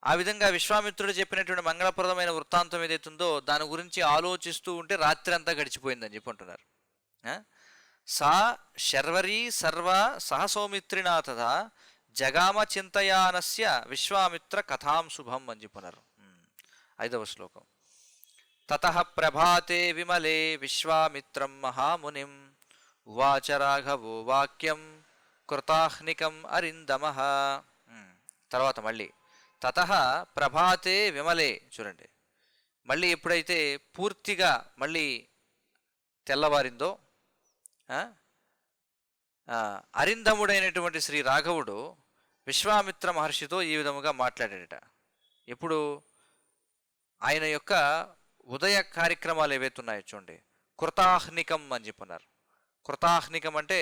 ఆ విధంగా విశ్వామిత్రుడు చెప్పినటువంటి మంగళప్రదమైన వృత్తాంతం ఏదైతుందో దాని గురించి ఆలోచిస్తూ ఉంటే రాత్రి అంతా గడిచిపోయిందని చెప్పి అంటున్నారు. సా శర్వరీ సర్వ సహసౌమిత్రినా తథా జగామ చింతయానస్య విశ్వామిత్ర కథాం శుభం అని చెప్పన్నారు. 5వ శ్లోకం. తతః ప్రభాతే విమలే విశ్వామిత్రం మహామునిం ఉవాచ రాఘవో వాక్యం కృతాహ్నికం అరిందమః. తర్వాత మళ్ళీ తతః ప్రభాతే విమలే, చూడండి, మళ్ళీ ఎప్పుడైతే పూర్తిగా మళ్ళీ తెల్లవారిందో అరిందముడైనటువంటి శ్రీ రాఘవుడు విశ్వామిత్ర మహర్షితో ఈ విధముగా మాట్లాడాడట. ఎప్పుడు ఆయన యొక్క ఉదయ కార్యక్రమాలు ఏవైతే ఉన్నాయో చూడండి, కృతాహ్నికం అని చెప్పన్నారు. కృతాహ్నికం అంటే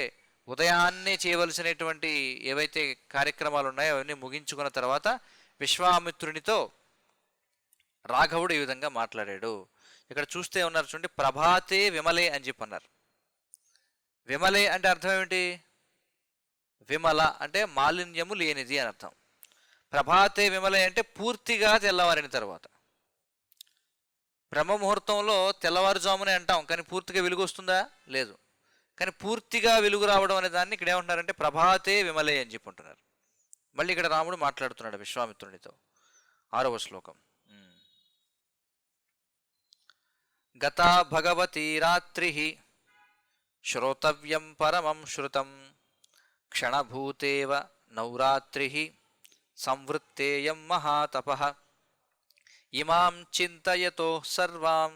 ఉదయాన్నే చేయవలసినటువంటి ఏవైతే కార్యక్రమాలు ఉన్నాయో అవన్నీ ముగించుకున్న తర్వాత విశ్వామిత్రునితో రాఘవుడు ఈ విధంగా మాట్లాడాడు. ఇక్కడ చూస్తే ఉన్నారు చూడండి, ప్రభాతే విమలే అని చెప్పన్నారు. విమలే అంటే అర్థం ఏమిటి? విమల అంటే మాలిన్యము లేనిది అని అర్థం. ప్రభాతే విమలే అంటే పూర్తిగా తెల్లవారిన తర్వాత. బ్రహ్మముహూర్తంలో తెల్లవారుజామునే అంటాం, కానీ పూర్తిగా వెలుగు వస్తుందా? లేదు. కానీ పూర్తిగా వెలుగు రావడం అనే దాన్ని ఇక్కడ ఏమంటున్నారంటే ప్రభాతే విమలే అని చెప్పుంటున్నారు. మళ్ళీ ఇక్కడ రాముడు మాట్లాడుతున్నాడు విశ్వామిత్రునితో. 6వ శ్లోకం. గతా భగవతి రాత్రి శ్రోతవ్యం పరమం శృతం క్షణభూతేవ నౌరాత్రి సంవృత్తేయం మహాతపః ఇమాం చింతయతో సర్వాం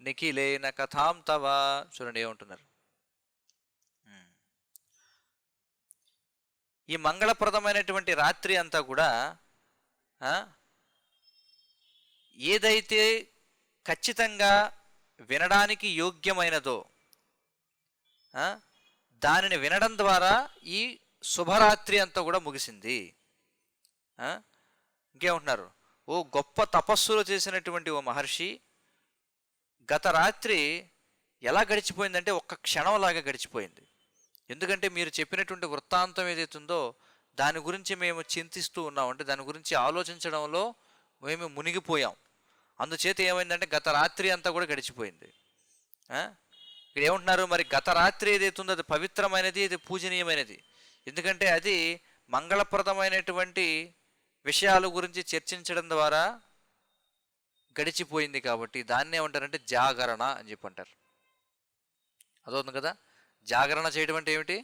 నిఖిలేన కథాం తవ. చూడండి ఏమంటున్నారు. ఈ మంగళప్రదమైనటువంటి రాత్రి అంతా కూడా ఏదైతే ఖచ్చితంగా వినడానికి యోగ్యమైనదో దానిని వినడం ద్వారా ఈ శుభరాత్రి అంతా కూడా ముగిసింది. ఇంకేమంటున్నారు, ఓ గొప్ప తపస్సులు చేసినటువంటి ఓ మహర్షి, గత రాత్రి ఎలా గడిచిపోయిందంటే ఒక్క క్షణంలాగా గడిచిపోయింది. ఎందుకంటే మీరు చెప్పినటువంటి వృత్తాంతం ఏదైతుందో దాని గురించి మేము చింతిస్తూ ఉన్నాం, అంటే దాని గురించి ఆలోచించడంలో మేము మునిగిపోయాం. అందుచేత ఏమైందంటే గత రాత్రి అంతా కూడా గడిచిపోయింది. ఇక్కడ ఏమంటున్నారు, మరి గత రాత్రి ఏదైతుందో అది పవిత్రమైనది, అది పూజనీయమైనది. ఎందుకంటే అది మంగళప్రదమైనటువంటి విషయాల గురించి చర్చించడం ద్వారా గడిచిపోయింది కాబట్టి దాన్ని ఏమంటారంటే జాగరణ అని చెప్పి అంటారు. అదవుతుంది కదా. జాగరణ చేయడం అంటే ఏమిటి?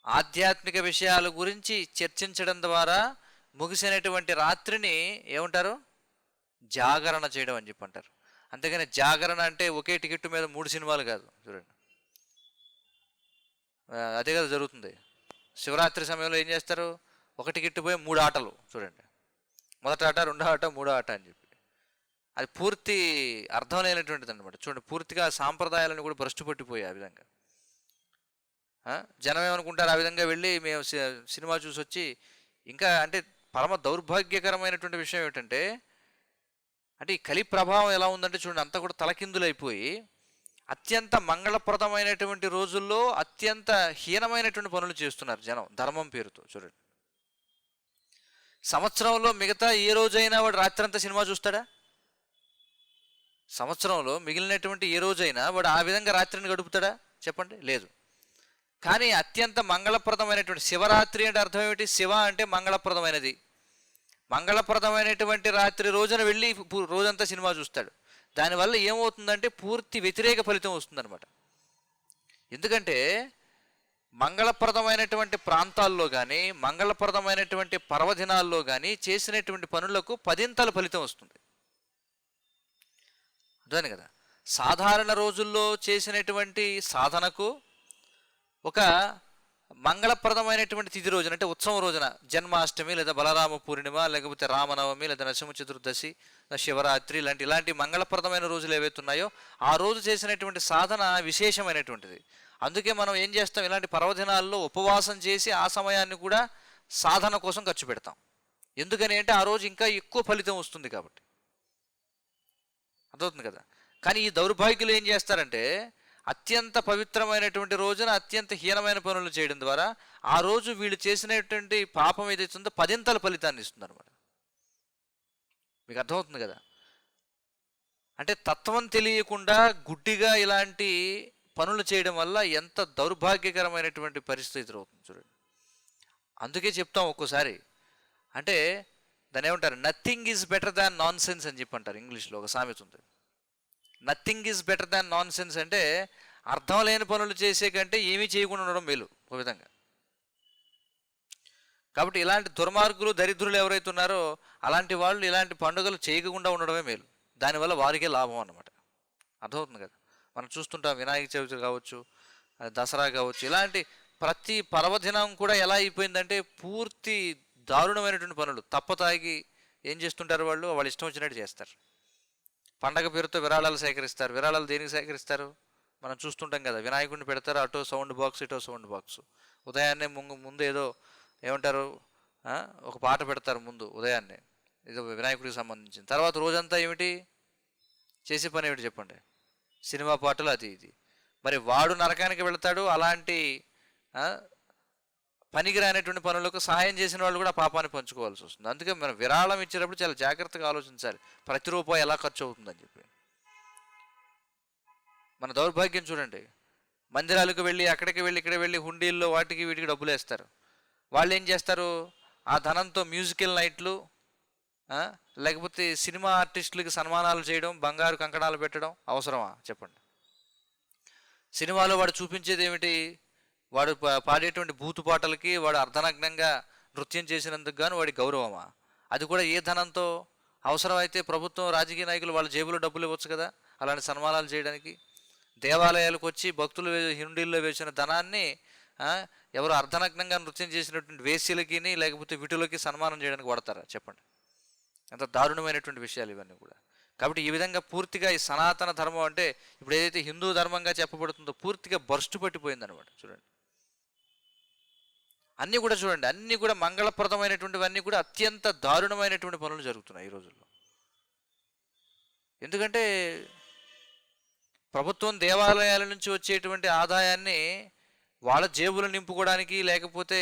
ఆధ్యాత్మిక విషయాల గురించి చర్చించడం ద్వారా ముగిసినటువంటి రాత్రిని ఏమంటారు? జాగరణ చేయడం అని చెప్పి అంటారు. అంతేగాని జాగరణ అంటే ఒకే టికెట్ మీద 3 సినిమాలు కాదు. చూడండి, అదే కదా జరుగుతుంది. శివరాత్రి సమయంలో ఏం చేస్తారు? ఒక టికెట్ పోయి 3 ఆటలు. చూడండి, మొదటి ఆట, రెండో ఆట, మూడో ఆట అని చెప్పి. అది పూర్తి అర్థం లేనటువంటిది అనమాట. చూడండి, పూర్తిగా సాంప్రదాయాలను కూడా భ్రష్టు పట్టిపోయాయి ఆ విధంగా. జనం ఏమనుకుంటారు, ఆ విధంగా వెళ్ళి మేము సినిమా చూసి వచ్చి ఇంకా అంటే పరమ దౌర్భాగ్యకరమైనటువంటి విషయం ఏమిటంటే, అంటే ఈ కలి ప్రభావం ఎలా ఉందంటే చూడండి, అంతా కూడా తలకిందులైపోయి అత్యంత మంగళప్రదమైనటువంటి రోజుల్లో అత్యంత హీనమైనటువంటి పనులు చేస్తున్నారు జనం ధర్మం పేరుతో. చూడండి, సంవత్సరంలో మిగతా ఏ రోజైనా వాడు రాత్రంతా సినిమా చూస్తాడా? సంవత్సరంలో మిగిలినటువంటి ఏ రోజైనా వాడు ఆ విధంగా రాత్రిని గడుపుతాడా? చెప్పండి, లేదు. కానీ అత్యంత మంగళప్రదమైనటువంటి శివరాత్రి అంటే అర్థం ఏమిటి? శివ అంటే మంగళప్రదమైనది. మంగళప్రదమైనటువంటి రాత్రి రోజున వెళ్ళి రోజంతా సినిమా చూస్తాడు. దానివల్ల ఏమవుతుందంటే పూర్తి వ్యతిరేక ఫలితం వస్తుందన్నమాట. ఎందుకంటే మంగళప్రదమైనటువంటి ప్రాంతాల్లో కానీ మంగళప్రదమైనటువంటి పర్వదినాల్లో కానీ చేసినటువంటి పనులకు 10ంతల ఫలితం వస్తుంది. అదే కదా. సాధారణ రోజుల్లో చేసినటువంటి సాధనకు ఒక మంగళప్రదమైనటువంటి తిథి రోజున, అంటే ఉత్సవం రోజున, జన్మాష్టమి లేదా బలరామ పూర్ణిమ లేకపోతే రామనవమి లేదా నరసింహ చతుర్దశి, శివరాత్రి ఇలాంటి మంగళప్రదమైన రోజులు ఏవైతే ఉన్నాయో ఆ రోజు చేసినటువంటి సాధన విశేషమైనటువంటిది. అందుకే మనం ఏం చేస్తాం, ఇలాంటి పర్వదినాల్లో ఉపవాసం చేసి ఆ సమయాన్ని కూడా సాధన కోసం ఖర్చు పెడతాం. ఎందుకని అంటే ఆ రోజు ఇంకా ఎక్కువ ఫలితం వస్తుంది కాబట్టి. అర్థమవుతుంది కదా. కానీ ఈ దౌర్భాగ్యులు ఏం చేస్తారంటే అత్యంత పవిత్రమైనటువంటి రోజున అత్యంత హీనమైన పనులు చేయడం ద్వారా ఆ రోజు వీళ్ళు చేసినటువంటి పాపం ఏదైతే ఉందో 10 ఫలితాన్ని ఇస్తుంది అనమాట. మీకు అర్థమవుతుంది కదా. అంటే తత్వం తెలియకుండా గుడ్డిగా ఇలాంటి పనులు చేయడం వల్ల ఎంత దౌర్భాగ్యకరమైనటువంటి పరిస్థితి అవుతుంది చూడండి. అందుకే చెప్తాం ఒక్కోసారి, అంటే దాన్ని ఏమంటారు, nothing is better than non sense అని చెప్పి అంటారు. ఇంగ్లీష్లో ఒక సామెత ఉంది, nothing is better than non sense. అంటే అర్థం లేని పనులు చేసే కంటే ఏమీ చేయకుండా ఉండడం మేలు ఒక విధంగా. కాబట్టి ఇలాంటి దుర్మార్గులు దరిద్రులు ఎవరైతే ఉన్నారో అలాంటి వాళ్ళు ఇలాంటి పండుగలు చేయకుండా ఉండడమే మేలు. దానివల్ల వారికే లాభం అన్నమాట. అర్థమవుతుంది కదా. మనం చూస్తుంటాం వినాయక చవితి కావచ్చు, దసరా కావచ్చు, ఇలాంటి ప్రతి పర్వదినం కూడా ఎలా అయిపోయిందంటే పూర్తి దారుణమైనటువంటి పనులు. తప్పతాగి ఏం చేస్తుంటారు వాళ్ళు ఇష్టం వచ్చినట్టు చేస్తారు. పండగ పేరుతో విరాళాలు సేకరిస్తారు. విరాళాలు దేనికి సేకరిస్తారు మనం చూస్తుంటాం కదా. వినాయకుడిని పెడతారు, అటో సౌండ్ బాక్స్ ఇటో సౌండ్ బాక్స్. ఉదయాన్నే ముందు ఏదో ఏమంటారు, ఒక పాట పెడతారు ముందు ఉదయాన్నే, ఏదో వినాయకుడికి సంబంధించింది. తర్వాత రోజంతా ఏమిటి చేసే పని ఏమిటి చెప్పండి, సినిమా పాటలు అది ఇది. మరి వాడు నరకానికి వెళతాడు. అలాంటి పనికిరానటువంటి పనులకు సహాయం చేసిన వాళ్ళు కూడా పాపాన్ని పంచుకోవాల్సి వస్తుంది. అందుకే మనం విరాళం ఇచ్చేటప్పుడు చాలా జాగ్రత్తగా ఆలోచించాలి, ప్రతి రూపాయి ఎలా ఖర్చు అవుతుందని చెప్పి. మన దౌర్భాగ్యం చూడండి, మందిరాలకు వెళ్ళి అక్కడికి వెళ్ళి ఇక్కడ వెళ్ళి హుండీల్లో వాటికి వీటికి డబ్బులు వేస్తారు. వాళ్ళు ఏం చేస్తారు, ఆ ధనంతో మ్యూజికల్ నైట్లు, లేకపోతే సినిమా ఆర్టిస్టులకి సన్మానాలు చేయడం, బంగారు కంకణాలు పెట్టడం అవసరమా చెప్పండి. సినిమాలో వాడు చూపించేది ఏమిటి, వాడు పాడేటువంటి బూతు పాటలకి వాడు అర్ధనగ్నంగా నృత్యం చేసినందుకు గాను వాడి గౌరవమా? అది కూడా ఏ ధనంతో? అవసరమైతే ప్రభుత్వం, రాజకీయ నాయకులు వాళ్ళ జేబులో డబ్బులు ఇవ్వచ్చు కదా అలాంటి సన్మానాలు చేయడానికి. దేవాలయాలకు వచ్చి భక్తులు హుండీల్లో వేసిన ధనాన్ని ఎవరు అర్ధనగ్నంగా నృత్యం చేసినటువంటి వేశ్యలకి లేకపోతే విటులకి సన్మానం చేయడానికి వాడతారా చెప్పండి. ఎంత దారుణమైనటువంటి విషయాలు ఇవన్నీ కూడా. కాబట్టి ఈ విధంగా పూర్తిగా ఈ సనాతన ధర్మం అంటే ఇప్పుడు ఏదైతే హిందూ ధర్మంగా చెప్పబడుతుందో పూర్తిగా బర్స్ట్ పట్టిపోయింది అనమాట. చూడండి అన్నీ కూడా, చూడండి అన్నీ కూడా మంగళప్రదమైనటువంటివన్నీ కూడా అత్యంత దారుణమైనటువంటి పనులు జరుగుతున్నాయి ఈ రోజుల్లో. ఎందుకంటే ప్రభుత్వం దేవాలయాల నుంచి వచ్చేటువంటి ఆదాయాన్ని వాళ్ళ జేబులు నింపుకోవడానికి లేకపోతే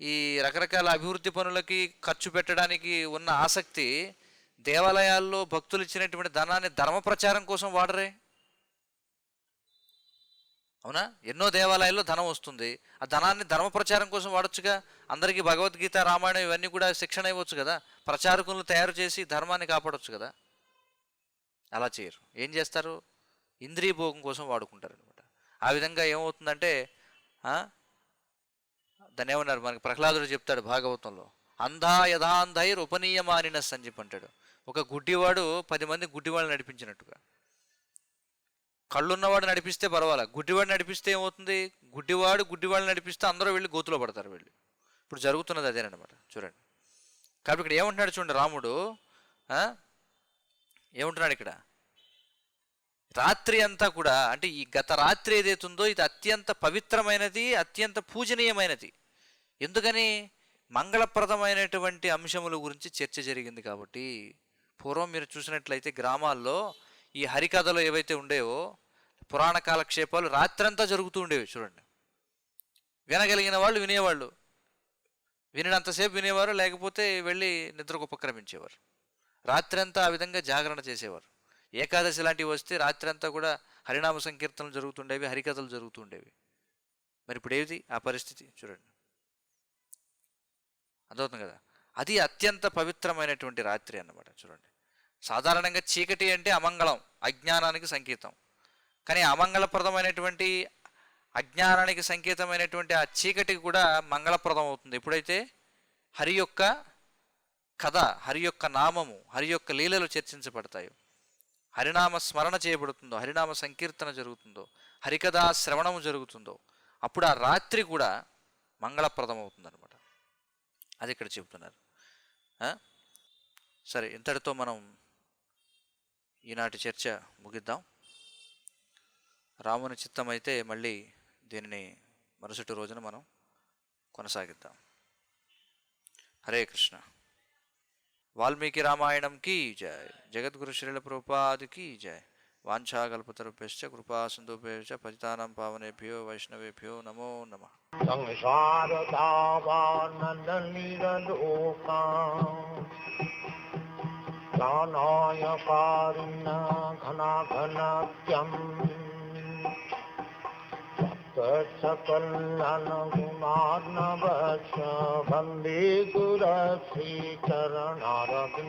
ఈ రకరకాల అభివృద్ధి పనులకి ఖర్చు పెట్టడానికి ఉన్న ఆసక్తి దేవాలయాల్లో భక్తులు ఇచ్చినటువంటి ధనాన్ని ధర్మ ప్రచారం కోసం వాడరే. అవునా? ఎన్నో దేవాలయాల్లో ధనం వస్తుంది, ఆ ధనాన్ని ధర్మ ప్రచారం కోసం వాడొచ్చుగా. అందరికీ భగవద్గీత, రామాయణం ఇవన్నీ కూడా శిక్షణ ఇవ్వచ్చు కదా, ప్రచారకులను తయారు చేసి ధర్మాన్ని కాపాడవచ్చు కదా. అలా చేయరు. ఏం చేస్తారు, ఇంద్రియ భోగం కోసం వాడుకుంటారు అనమాట. ఆ విధంగా ఏమవుతుందంటే దాన్ని ఏమన్నారు, మనకి ప్రహ్లాదుడు చెప్తాడు భాగవతంలో, అంధా యథాంధైర్ ఉపనీయమానినస్ అని చెప్పి అంటాడు. ఒక గుడ్డివాడు 10 మంది గుడ్డివాళ్ళు నడిపించినట్టుగా. కళ్ళున్నవాడు నడిపిస్తే పర్వాలా, గుడ్డివాడు నడిపిస్తే ఏమవుతుంది, గుడ్డివాళ్ళు నడిపిస్తే అందరూ వెళ్ళి గోతులో పడతారు వెళ్ళి. ఇప్పుడు జరుగుతున్నది అదేనమాట చూడండి. కాబట్టి ఇక్కడ ఏమంటున్నాడు చూడండి రాముడు, ఏమంటున్నాడు ఇక్కడ, రాత్రి అంతా కూడా, అంటే ఈ గత రాత్రి ఏదైతుందో ఇది అత్యంత పవిత్రమైనది, అత్యంత పూజనీయమైనది. ఎందుకని, మంగళప్రదమైనటువంటి అంశముల గురించి చర్చ జరిగింది కాబట్టి. పూర్వం మీరు చూసినట్లయితే గ్రామాల్లో ఈ హరికథలు ఏవైతే ఉండేవో, పురాణ కాలక్షేపాలు రాత్రంతా జరుగుతూ ఉండేవి చూడండి. వినగలిగిన వాళ్ళు వినేవాళ్ళు, వినినంతసేపు వినేవారు, లేకపోతే వెళ్ళి నిద్రకు ఉపక్రమించేవారు. రాత్రంతా ఆ విధంగా జాగరణ చేసేవారు. ఏకాదశి లాంటివి వస్తే రాత్రి అంతా కూడా హరినామ సంకీర్తనలు జరుగుతుండేవి, హరికథలు జరుగుతుండేవి. మరి ఇప్పుడు ఏది ఆ పరిస్థితి చూడండి. అర్థమవుతుంది కదా. అది అత్యంత పవిత్రమైనటువంటి రాత్రి అన్నమాట చూడండి. సాధారణంగా చీకటి అంటే అమంగళం, అజ్ఞానానికి సంకేతం. కానీ అమంగళప్రదమైనటువంటి అజ్ఞానానికి సంకేతమైనటువంటి ఆ చీకటికి కూడా మంగళప్రదం అవుతుంది ఎప్పుడైతే హరి యొక్క కథ, హరి యొక్క నామము, హరి యొక్క లీలలు చర్చించబడతాయో, హరినామ స్మరణ చేయబడుతుందో, హరినామ సంకీర్తన జరుగుతుందో, హరికథా శ్రవణము జరుగుతుందో, అప్పుడు ఆ రాత్రి కూడా మంగళప్రదం అవుతుందన్నమాట. అది ఇక్కడ చెబుతున్నారు. సరే, ఇంతటితో మనం ఈనాటి చర్చ ముగిద్దాం. రాముని చిత్తం అయితే మళ్ళీ దీనిని మరుసటి రోజున మనం కొనసాగిద్దాం. హరే కృష్ణ. వాల్మీకి రామాయణం కీ జయ. జగద్గురు శ్రీల ప్రభుపాద్ కీ జయ. వాంఛాకల్పతరుభ్యశ్చ కృపా సింధుభ్యశ్చ పతితానాం పావనేభ్యో వైష్ణవేభ్యో నమో నమః. सकल वंदे गुरश्री चरणारविंदम्.